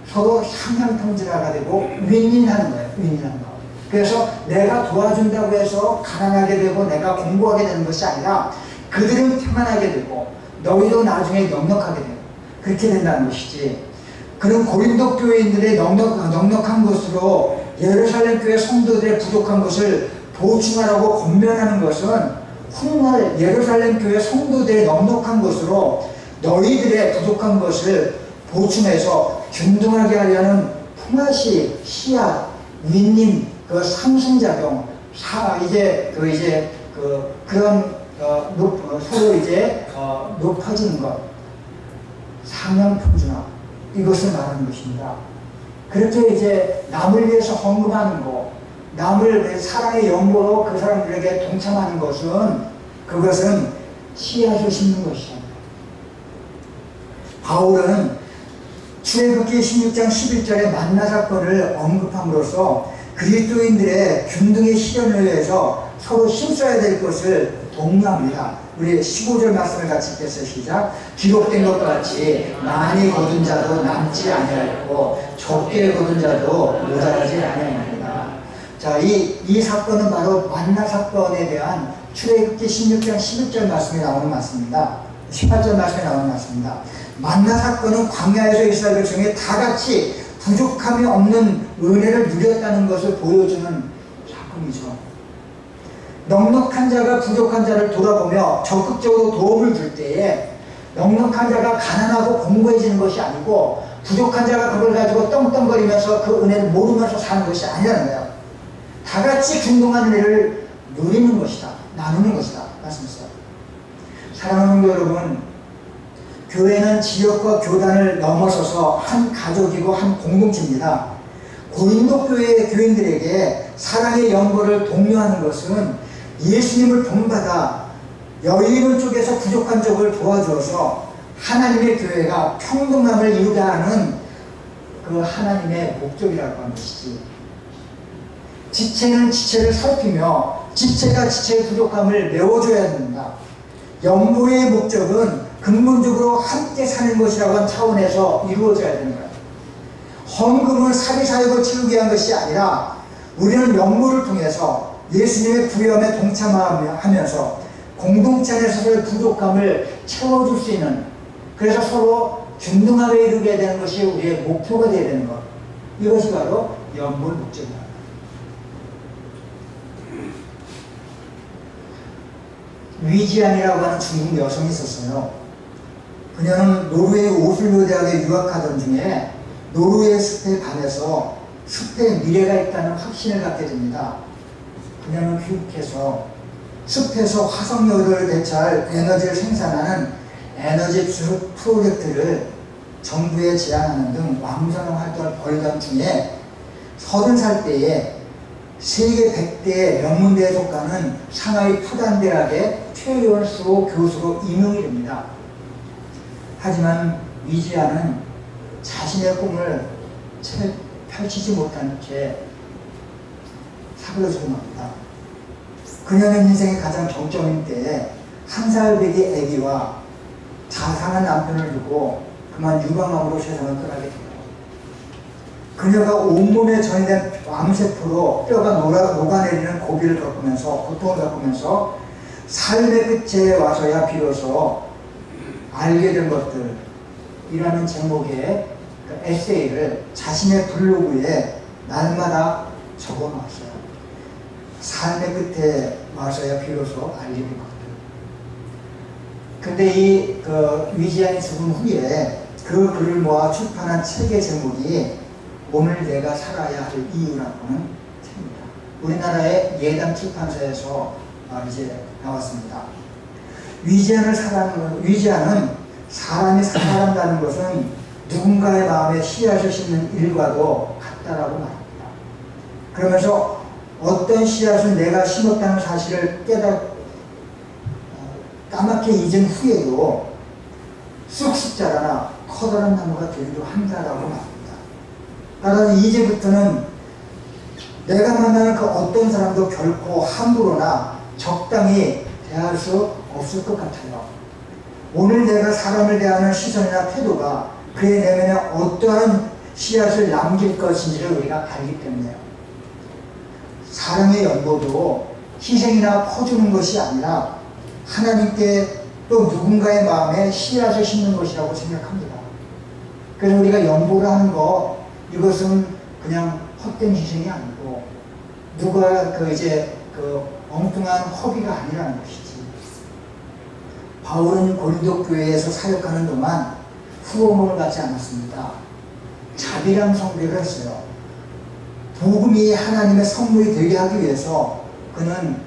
서로 상향 평준화가 되고 윈윈하는 거예요. 윈윈하는 거. 그래서 내가 도와준다고 해서 가난하게 되고 내가 공부하게 되는 것이 아니라 그들은 평안하게 되고 너희도 나중에 넉넉하게 되고 그렇게 된다는 것이지. 그런 고린도 교회인들의 넉넉한 것으로 예루살렘 교회 성도들의 부족한 것을 보충하라고 권면하는 것은 훗날 예루살렘 교회 성도들의 넉넉한 것으로 너희들의 부족한 것을 보충해서 균등하게 하려는 품앗이, 씨앗, 윈윈, 그 상승작용, 그런 서로 이제 높아지는 것, 상향평준화, 이것을 말하는 것입니다. 그렇게 이제 남을 위해서 헌금하는 것, 남을 사랑의 연고로 그 사람들에게 동참하는 그것은 씨앗을 심는 것이죠. 바울은 출애굽기 16장 11절에 만나 사건을 언급함으로써 그리스도인들의 균등의 실현을 위해서 서로 힘써야 될 것을 독려합니다. 우리 15절 말씀을 같이 읽겠어요. 시작. 기록된 것과 같이 많이 거둔 자도 남지 아니하였고 적게 거둔 자도 모자라지 아니하였습니다. 자, 이 사건은 바로 만나 사건에 대한 출애굽기 16장 11절 말씀이 나오는 말씀입니다. 18절 말씀이 나오는 말씀입니다. 만나 사건은 광야에서 이스라엘 백성이 다 같이 부족함이 없는 은혜를 누렸다는 것을 보여주는 사건이죠. 넉넉한 자가 부족한 자를 돌아보며 적극적으로 도움을 줄 때에 넉넉한 자가 가난하고 공고해지는 것이 아니고 부족한 자가 그걸 가지고 떵떵거리면서 그 은혜를 모르면서 사는 것이 아니라는 거예요. 다 같이 균등한 은혜를 누리는 것이다. 나누는 것이다. 말씀했어요. 사랑하는 여러분, 교회는 지역과 교단을 넘어서서 한 가족이고 한 공동체입니다. 고린도 교회의 교인들에게 사랑의 연고를 독려하는 것은 예수님을 본받아 여유 있는 쪽에서 부족한 쪽을 도와주어서 하나님의 교회가 평등함을 이루다 하는 그 하나님의 목적이라고 하는 것이지. 지체는 지체를 살피며 지체가 지체의 부족함을 메워줘야 됩니다. 연고의 목적은 근본적으로 함께 사는 것이라고 하는 차원에서 이루어져야 되는 거예요. 헌금은 사리사욕을 채우기 위한 것이 아니라 우리는 연고를 통해서 예수님의 부유함에 동참하면서 공동체 안에서의 부족함을 채워줄 수 있는, 그래서 서로 균등하게 이루게 되는 것이 우리의 목표가 되어야 되는 것. 이것이 바로 연고의 목적입니다. 위지안이라고 하는 중국 여성이 있었어요. 그녀는 노르웨이 오슬로 대학에 유학하던 중에 노르웨이 숲에 가면서 숲에 미래가 있다는 확신을 갖게 됩니다. 그녀는 귀국해서 숲에서 화석연료를 대체할 에너지를 생산하는 에너지 프로젝트를 정부에 제안하는 등 왕성한 활동을 벌이던 중에 30살 때에 세계 100대 명문대에 속하는 상하이 푸단대학의 최연수 교수로 임용이 됩니다. 하지만 위지아는 자신의 꿈을 펼치지 못한 채 사그러지고 맙니다. 그녀는 인생의 가장 정점인 때에 한 살 배기 아기와 자상한 남편을 두고 그만 유방암으로 세상을 떠나게 돼요. 그녀가 온몸에 전이된 암세포로 뼈가 녹아내리는 고비를 겪으면서, 고통을 겪으면서 삶의 끝에 와서야 비로소 알게 된 것들이라는 제목의 그 에세이를 자신의 블로그에 날마다 적어 놨어요. 삶의 끝에 와서야 비로소 알게 된 것들. 근데 이 위지안이 죽은 후에 그 글을 모아 출판한 책의 제목이 오늘 내가 살아야 할 이유라고는 책입니다. 우리나라의 예당 출판사에서 이제 나왔습니다. 위지안은 사람이 살아간다는 것은 누군가의 마음에 씨앗을 심는 일과도 같다라고 말합니다. 그러면서 어떤 씨앗은 내가 심었다는 사실을 까맣게 잊은 후에도 쑥쑥 자라나 커다란 나무가 되기도 한다라고 말합니다. 따라서 이제부터는 내가 만나는 그 어떤 사람도 결코 함부로나 적당히 대할 수 없을 것 같아요. 오늘 내가 사람을 대하는 시선이나 태도가 그의 내면에 어떠한 씨앗을 남길 것인지를 우리가 알기 때문에요. 사랑의 연보도 희생이나 퍼주는 것이 아니라 하나님께 또 누군가의 마음에 씨앗을 심는 것이라고 생각합니다. 그래서 우리가 연보를 하는 것, 이것은 그냥 헛된 희생이 아니고 누가 엉뚱한 허비가 아니라는 것이지. 바울은 고린도 교회에서 사역하는 동안 후원금을 받지 않았습니다. 자비랑 선교를 했어요. 복음이 하나님의 선물이 되게 하기 위해서 그는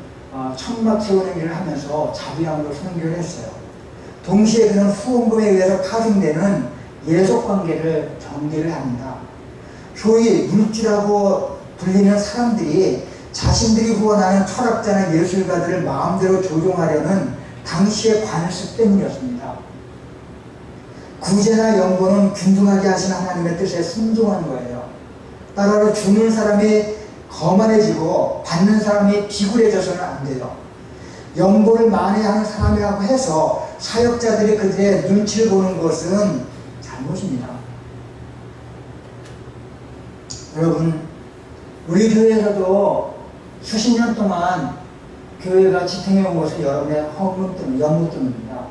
천막 세우는 일을 하면서 자비함으로 선교를 했어요. 동시에 그는 후원금에 의해서 파생되는 예속관계를 정리를 합니다. 소위 물주라고 불리는 사람들이 자신들이 후원하는 철학자나 예술가들을 마음대로 조종하려는 당시의 관습 때문이었습니다. 구제나 연보는 균등하게 하신 하나님의 뜻에 순종하는 거예요. 따라서 주는 사람이 거만해지고 받는 사람이 비굴해져서는 안 돼요. 연보를 만회하는 사람이라고 해서 사역자들이 그들의 눈치를 보는 것은 잘못입니다. 여러분, 우리 교회에서도 수십 년 동안 교회가 지탱해 온 것은 여러분의 헌금 때문, 연보 때문입니다.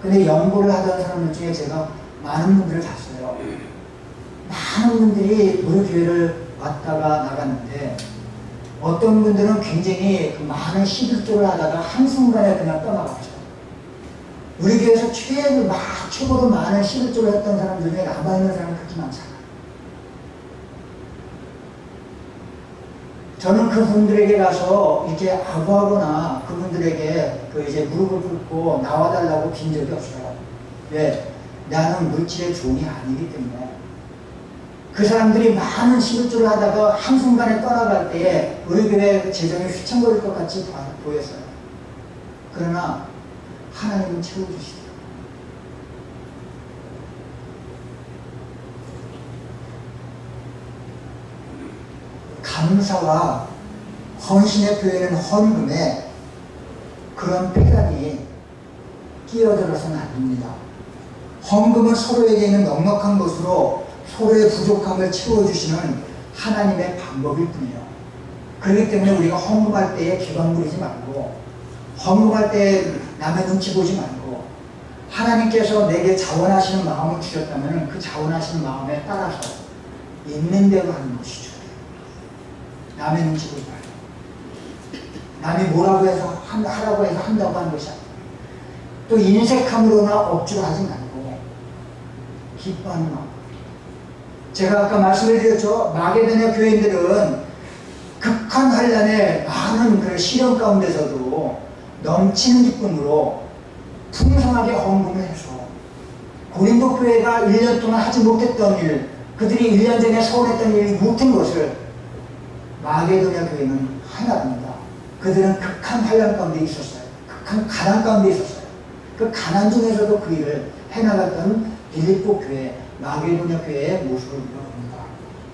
근데 연보를 하던 사람들 중에 제가 많은 분들을 봤어요. 많은 분들이 우리 교회를 왔다가 나갔는데 어떤 분들은 굉장히 그 많은 11조를 하다가 한순간에 그냥 떠나갔죠. 우리 교회에서 최고로 많은 11조를 했던 사람 중에 남아있는 사람이 그렇게 많잖아요. 저는 그분들에게 가서 이렇게 아부하거나 그분들에게 무릎을 꿇고 나와달라고 빈 적이 없어요. 왜? 나는 물질의 종이 아니기 때문에. 그 사람들이 많은 11조를 하다가 한순간에 떠나갈 때에 우리 교회 재정이 휘청거릴 것 같이 보였어요. 그러나 하나님은 채워주시더라고요. 감사와 헌신의 표현은 헌금에 그런 폐단이 끼어들어서는 안 됩니다. 헌금은 서로에게 있는 넉넉한 것으로 서로의 부족함을 채워주시는 하나님의 방법일 뿐이에요. 그렇기 때문에 우리가 헌금할 때에 기관 부리지 말고, 헌금할 때 남의 눈치 보지 말고, 하나님께서 내게 자원하시는 마음을 주셨다면 그 자원하시는 마음에 따라서 있는 대로 하는 것이죠. 남의 눈치 보지 말고, 남이 뭐라고 해서 하라고 해서 한다고 하는 것이 아니고, 또 인색함으로나 억지로 하지 말고 기뻐하는 마음. 제가 아까 말씀을 드렸죠. 마게도냐 교인들은 극한 환난의 많은 그 시련 가운데서도 넘치는 기쁨으로 풍성하게 헌금을 해서 고린도 교회가 1년 동안 하지 못했던 일, 그들이 1년 전에 서운했던 일이 못한 것을 마게도냐 교회는 하나입니다. 그들은 극한 환난 가운데 있었어요. 극한 가난 가운데 있었어요. 그 가난 중에서도 그 일을 해나갔던 빌립보 교회, 마게도냐 교회의 모습을 우리가 봅니다.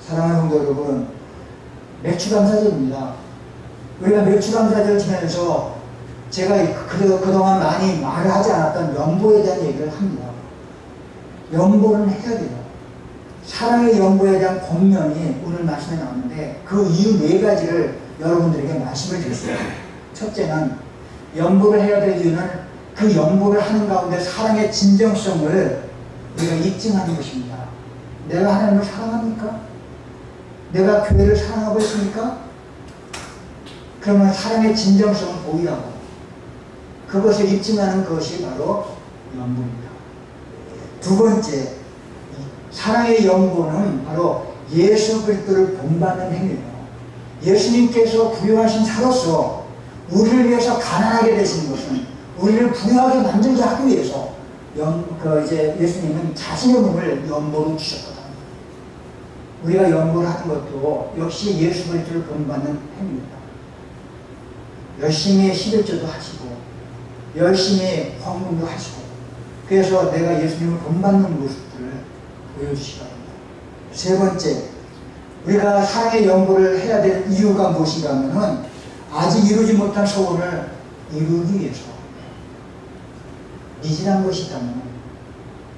사랑하는 성도 여러분, 맥주감사절입니다. 우리가 맥주감사절 지내면서 제가 그동안 많이 말을 하지 않았던 연보에 대한 얘기를 합니다. 연보는 해야 돼요. 사랑의 연보에 대한 권면이 오늘 말씀에 나오는데 그 이유 4가지를 여러분들에게 말씀을 드렸어요. 첫째는 연보를 해야 될 이유는 그 연보를 하는 가운데 사랑의 진정성을 우리가 입증하는 것입니다. 내가 하나님을 사랑합니까? 내가 교회를 사랑하고 있습니까? 그러면 사랑의 진정성을 보이라고 그것을 입증하는 것이 바로 연보입니다. 두 번째, 사랑의 연보는 바로 예수 그리스도를 본받는 행위예요. 예수님께서 부유하신 사로서 우리를 위해서 가난하게 되신 것은 우리를 부유하게 만들게 하기 위해서 예수님은 자신의 몸을 연보로 주셨거든요. 우리가 연보를 하는 것도 역시 예수 그리스도를 본받는 행위입니다. 열심히 11조도 하시고 열심히 헌금도 하시고 그래서 내가 예수님을 본받는 모습들을 보여주시기 바랍니다. 세 번째, 우리가 사랑의 연보를 해야 될 이유가 무엇인가 하면은 아직 이루지 못한 소원을 이루기 위해서 미진한 것이 있다면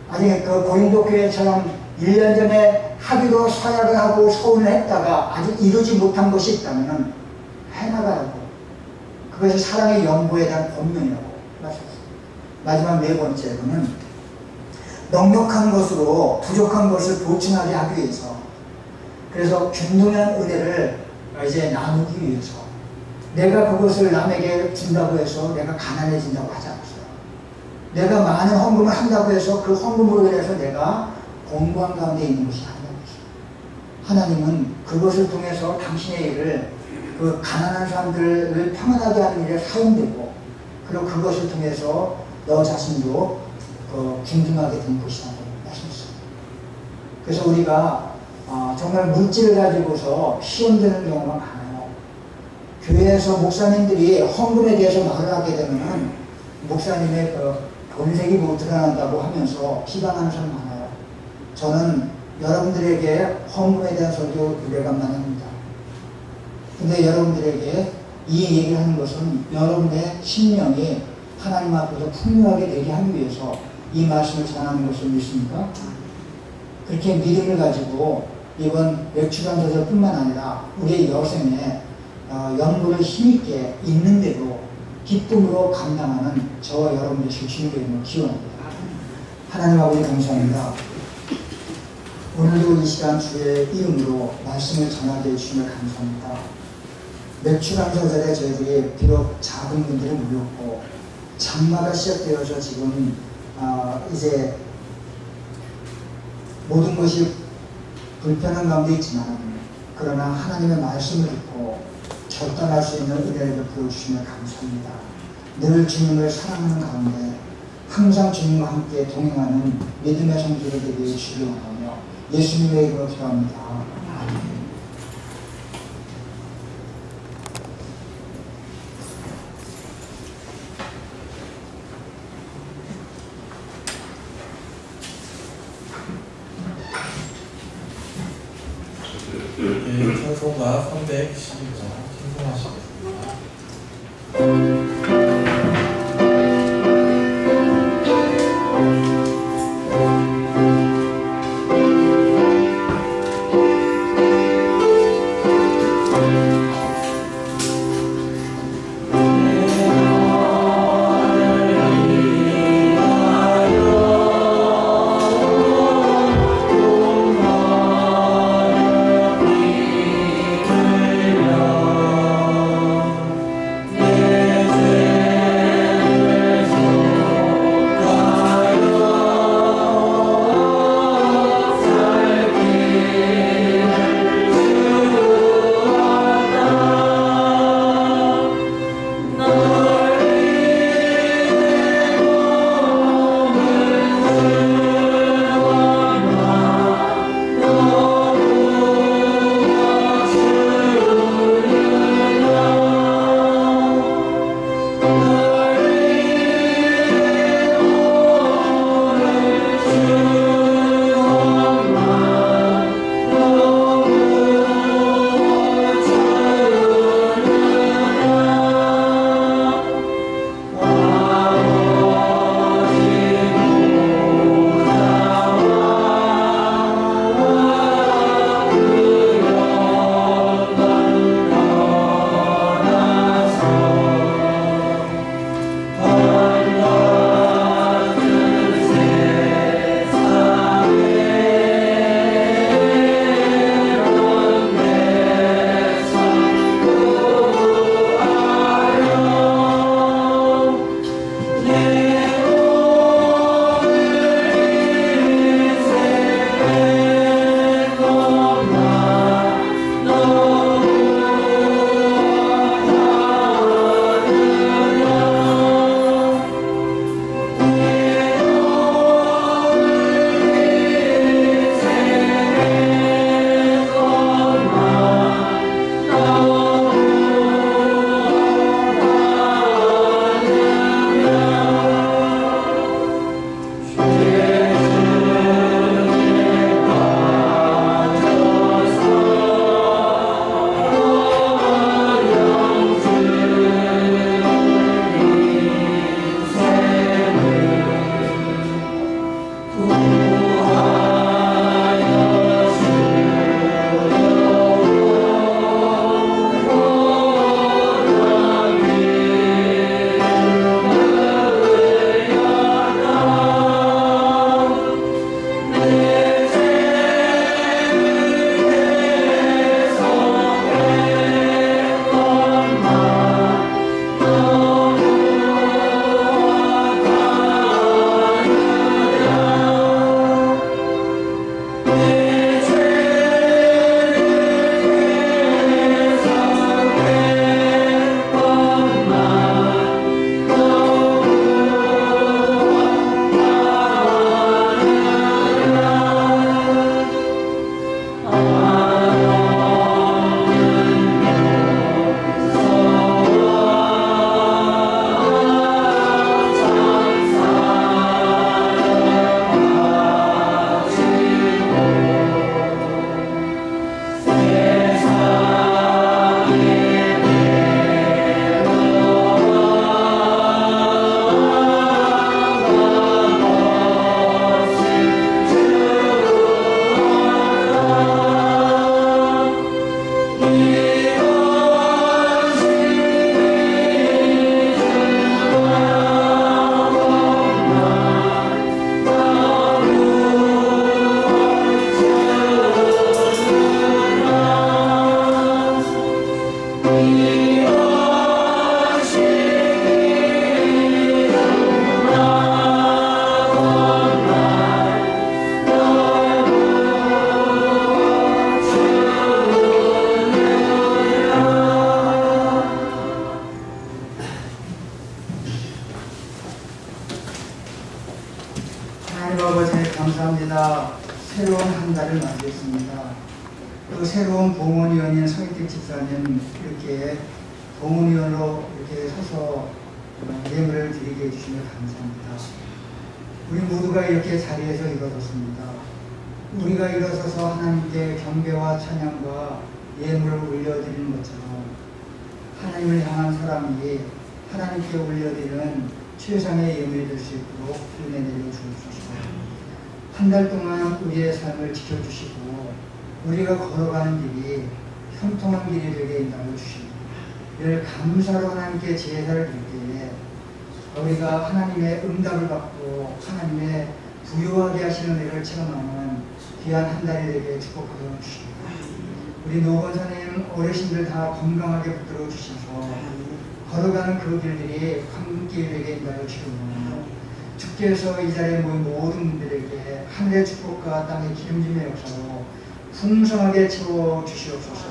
아직 그 고린도 교회처럼 1년 전에 합의로 서약을 하고 소원을 했다가 아직 이루지 못한 것이 있다면 해나가라고 그것이 사랑의 연보에 대한 권면이라고 말씀하셨습니다. 마지막 4번째로는 넉넉한 것으로 부족한 것을 보충하게 하기 위해서 그래서 균등한 은혜를 이제 나누기 위해서 내가 그것을 남에게 준다고 해서 내가 가난해진다고 하지 않았어요. 내가 많은 헌금을 한다고 해서 그 헌금으로 인해서 내가 공부한 가운데 있는 것이 아니라는 것이죠. 하나님은 그것을 통해서 당신의 일을 그 가난한 사람들을 평안하게 하는 일에 사용되고 그리고 그것을 통해서 너 자신도 균등하게 된 것이라고 말씀했습니다. 그래서 우리가 정말 물질을 가지고서 시험되는 경우가 많아요. 교회에서 목사님들이 헌금에 대해서 말을 하게 되면 목사님의 본색이 못 드러난다고 하면서 비방하는 사람 많아요. 저는 여러분들에게 헌금에 대한 설교 유례감만 합니다. 근데 여러분들에게 이 얘기를 하는 것은 여러분의 심령이 하나님 앞에서 풍요하게 되게 하기 위해서 이 말씀을 전하는 것을 믿습니까? 그렇게 믿음을 가지고 이번 맥주감사절뿐만 아니라 우리의 여생에 연보를 힘있게 있는데도 기쁨으로 감당하는 저와 여러분들 주님의 이름으로 기원합니다. 하나님 아버지 감사합니다. 오늘도 이 시간 주의 이름으로 말씀을 전하게 해주시며 감사합니다. 맥주감사절에 저희들이 비록 작은 분들이 몰렸고 장마가 시작되어서 지금 이제 모든 것이 불편한 가운데 있지만 그러나 하나님의 말씀을 듣고 결단할 수 있는 은혜를 베풀어 주시며 감사합니다. 늘 주님을 사랑하는 가운데 항상 주님과 함께 동행하는 믿음의 성도들 되게 주기를 원하며 예수님의 이름으로 기도합니다. 아멘. 찬송가 312장 신청하시겠습니다. 내 집사님 이렇게 동문위원으로 이렇게 서서 예물을 드리게 해주시면 감사합니다. 우리 모두가 이렇게 자리에서 일어섰습니다. 우리가 일어서서 하나님께 경배와 찬양과 예물을 올려드리는 것처럼 하나님을 향한 사람이 하나님께 올려드리는 최상의 예물이 될 수 있도록 은혜 내려 주옵소서. 한 달 동안 우리의 삶을 지켜주시고 우리가 걸어가는 길이 형통한 길이 되게 인도하여 주시고 늘 감사로 하나님께 제사를 드릴 때에 우리가 하나님의 응답을 받고 하나님의 부유하게 하시는 은혜를 체험하는 귀한 한 달이 되게 축복하여 주시고 우리 노건사님 어르신들 다 건강하게 붙들어 주셔서 걸어가는 그 길들이 황금길 되게 인도하여 주시고 주께서 이 자리에 모인 모든 분들에게 하늘의 축복과 땅의 기름짐의 역사로 풍성하게 채워 주시옵소서.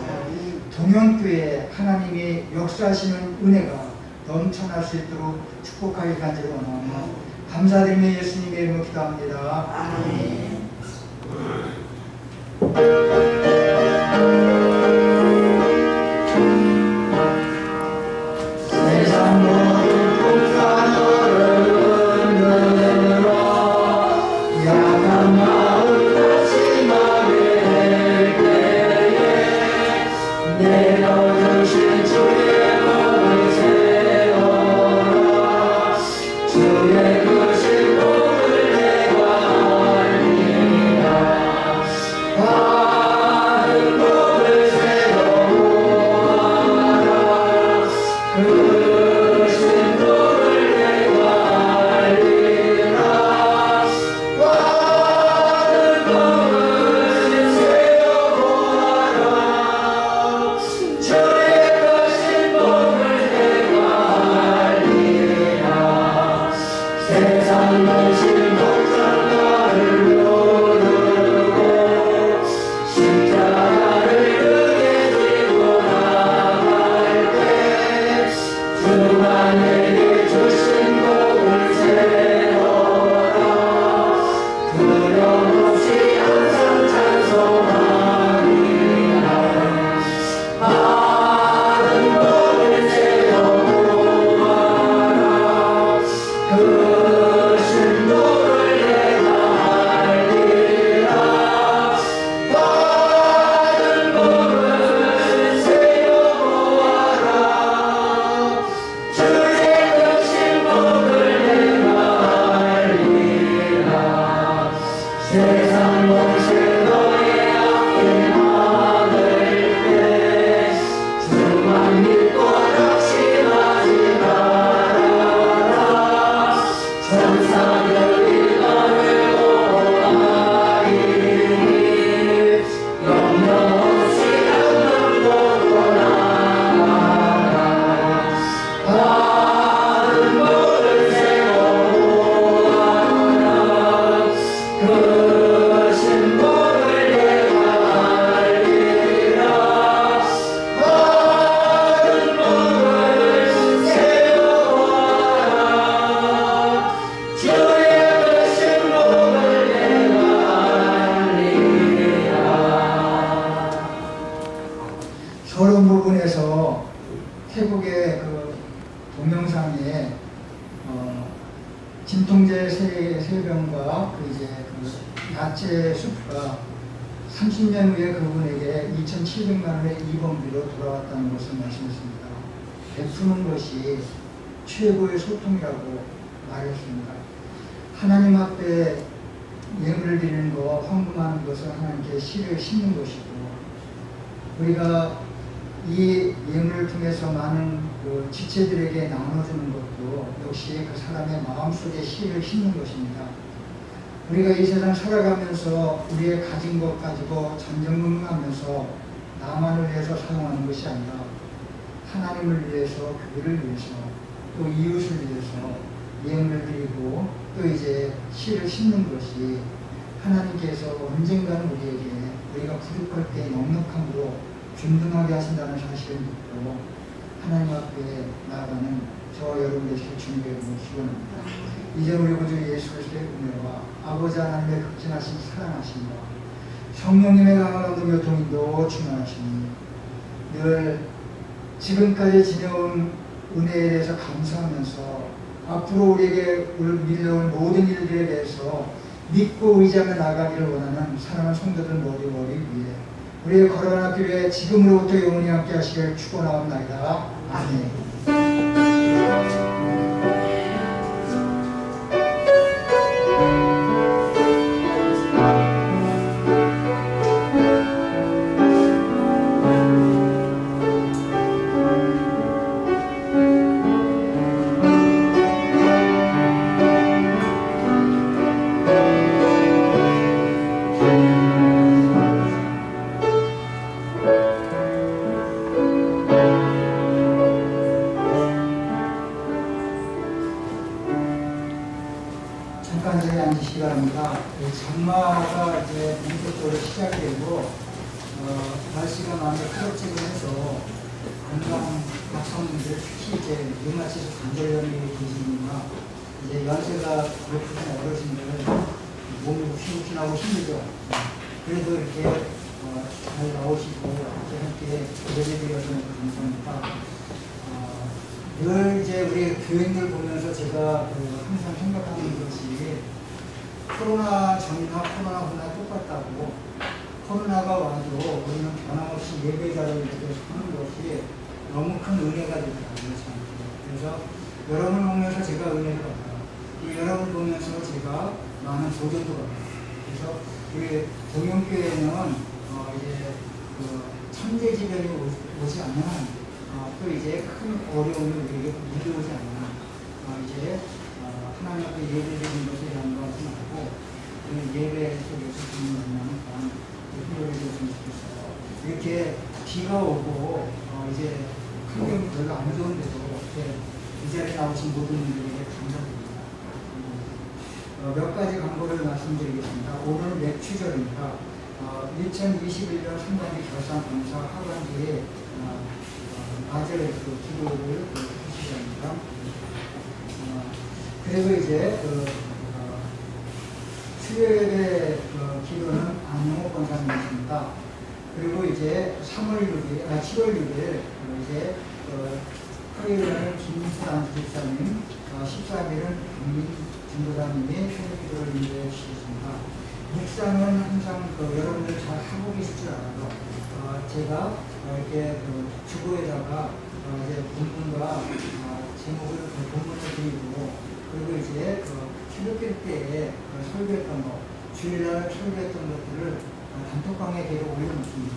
동현교회 하나님이 역사하시는 은혜가 넘쳐날 수 있도록 축복하기 간절히 원하며 감사드리며 예수님의 이름으로 기도합니다. 아멘. 세상 모든 풍파 너를 흔들어 야간 마음 다짐하게 될 때에 내려주신 주의 몸을 세워라 주의 그 신복을 내가 알리라 바른 몸을 세워라 그 신복을 내가 알리라 바른 몸을 세워보아라 주의 그 신복을 내가 알리라 세상의 신복상 나를 모르고 십자가를 크게 지고 나갈 때 주가 내게 주신 복을 세워라 두려움없이 항상 찬송하리라 바른 복을 세워보아라 그 신복을 내가 알리라 바른 복을 세워보아라 주의 그 신복을 내가 알리라 세상 모든 너의 앞에 막을 때 주만 믿고 낙심하지 말아라 천사들이 너를 보호하리니 염려 없이 항상 보고 나가라 바른 복을 세워보아라 그 신복을 내가 알리라 바른 복을 세워보아라 주의 그 신복을 내가 알리라. 서론 부분에서 태국의 그 동영상에 진통제 세 병과 그 이제 그 야채 수프가 30년 후에 그분에게 2,700만 원의 입원비로 돌아왔다는 것을 말씀했습니다. 베푸는 것이 최고의 소통이라고 말했습니다. 하나님 앞에 예물을 드리는 것, 헌금하는 것은 하나님께 씨를 심는 것이고 우리가 이 예물을 통해서 많은 그 지체들에게 나눠주는 것도 역시 그 사람의 마음속에 씨를 심는 것입니다. 우리가 이 세상 살아가면서 우리의 가진 것 가지고 전전긍긍하면서 나만을 위해서 사용하는 것이 아니라 하나님을 위해서, 교회를 위해서, 또 이웃을 위해서 예물을 드리고 또 이제 씨를 심는 것이 하나님께서 언젠가는 우리에게 우리가 부족할 때 넉넉함으로 균등하게 하신다는 사실을 믿고 하나님 앞에 나아가는 저와 여러분 되실 주님의 이름으로 기원합니다. 이제 우리 구주 예수 그리스도의 은혜와 아버지 하나님의 극진하신 사랑하심과 성령님의 강한 감동 교통인도 충만하시니 늘 지금까지 지내온 은혜에 대해서 감사하면서 앞으로 우리에게 밀려온 모든 일들에 대해서 믿고 의지하며 나가기를 원하는 사랑하는 성도들 모두 위해 우리의 걸어가는 길에 지금으로부터 영원히 함께 하시길 축원하옵나이다. 아멘. 잠깐 자리에 앉으시기 바랍니다. 장마가 이제 본격적으로 시작되고 날씨가 많이 흐릿지근 해서 건강 약성분들 특히 이제 류마티스 관절염이 계시니까 이제 연세가 높으신 어르신들은 몸이 욱신욱신하고 힘들죠. 그래도 이렇게 잘 나오시고 이렇게 함께 예배드려서 감사합니다. 늘 이제 우리 교인들 보면서 제가 항상 생각하는 것이 코로나 전이나 코로나 후나 똑같다고 코로나가 와도 우리는 변함없이 예배자를 이렇게 하는 것이 너무 큰 은혜가 되더라고요. 그래서 여러분을 보면서 제가 은혜를 받아요. 이 여러분을 보면서 제가 많은 도전도 받아요. 그래서 우리 동영교회는 이제 천재지변이 오지 않는 한 또 이제 큰 어려움을 우리에게 밀려오지 않는 이제 하나님 앞에 예배드리는 것에 양보하지 말고 예배 속에서 주님 만나는 그런 힘을 주셨으면 좋겠어요. 이렇게 비가 오고 이제 환경이 별로 안 좋은데도 이렇게 이 자리에 나오신 모든 분들에게 감사드립니다. 몇 가지 광고를 말씀드리겠습니다. 오늘 맥추절입니다. 2021년 상반기 결산 감사 하반기에 낮에 기도를 하시기 합니다. 그리고 이제 수요일에 기도는 안영호 권사님이십니다. 그리고 이제 7월 6일 이제 토요일에는 김수단 집사님, 13일은 박민 전도사님이 새벽 기도를 인도해 주시겠습니다. 묵상은 항상 여러분들 잘 하고 계실 줄 알아요. 제가 이렇게 주보에다가 이제 본문과 제목을 본문을 드리고 그리고 이제 새벽길 때에 설교했던 것, 주일날 설교했던 것들을 단톡방에 계속 올려놓습니다.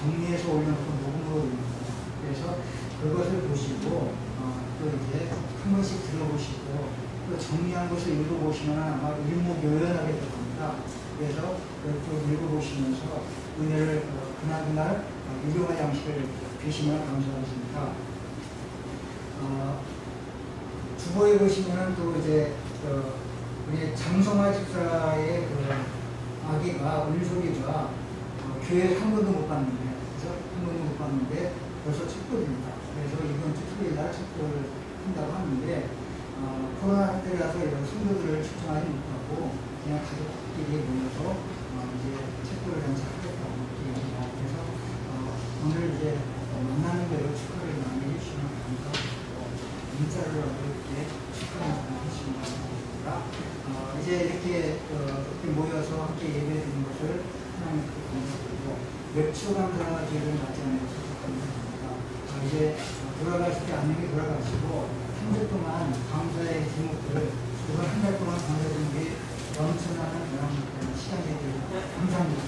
정리해서 올려놓고 녹음으로 올려놓습니다. 그래서 그것을 보시고 또 이제 한 번씩 들어보시고 또 정리한 것을 읽어보시면 아마 일목요연하게 될 겁니다. 그래서 또 읽어보시면서 은혜를 그날 유용한 양식을 드시면 감사하겠습니다. 주보에 보시면은 또 이제 우리 장성화 집사의 아기가 은솔이가 교회 한 번도 못 갔는데, 그래서 한 번도 못 갔는데 벌써 축구입니다. 그래서 이번 주 토요일날 축구를 한다고 하는데 코로나 때라서 이런 성도들을 초청하지 못하고 그냥 가족끼리 모여서 이제 축구를 하겠다고 얘기합니다. 그래서 오늘 이제 만나는 대로 축하를 많이 해주시면 감사하고 문자를 이렇게 축하를 해주시면 감사합니다. 이제 이렇게 모여서 함께 예배드리는 것을 하나님께 감사드리고 맥주 감사 기회를 맞지 않아서 감사합니다. 이제 돌아가실 때 안녕히 돌아가시고 한 주 동안 감사의 제목들을 이번 한 달 동안 감사드린 게 넘쳐나는 그런 시간이 되고 감사합니다.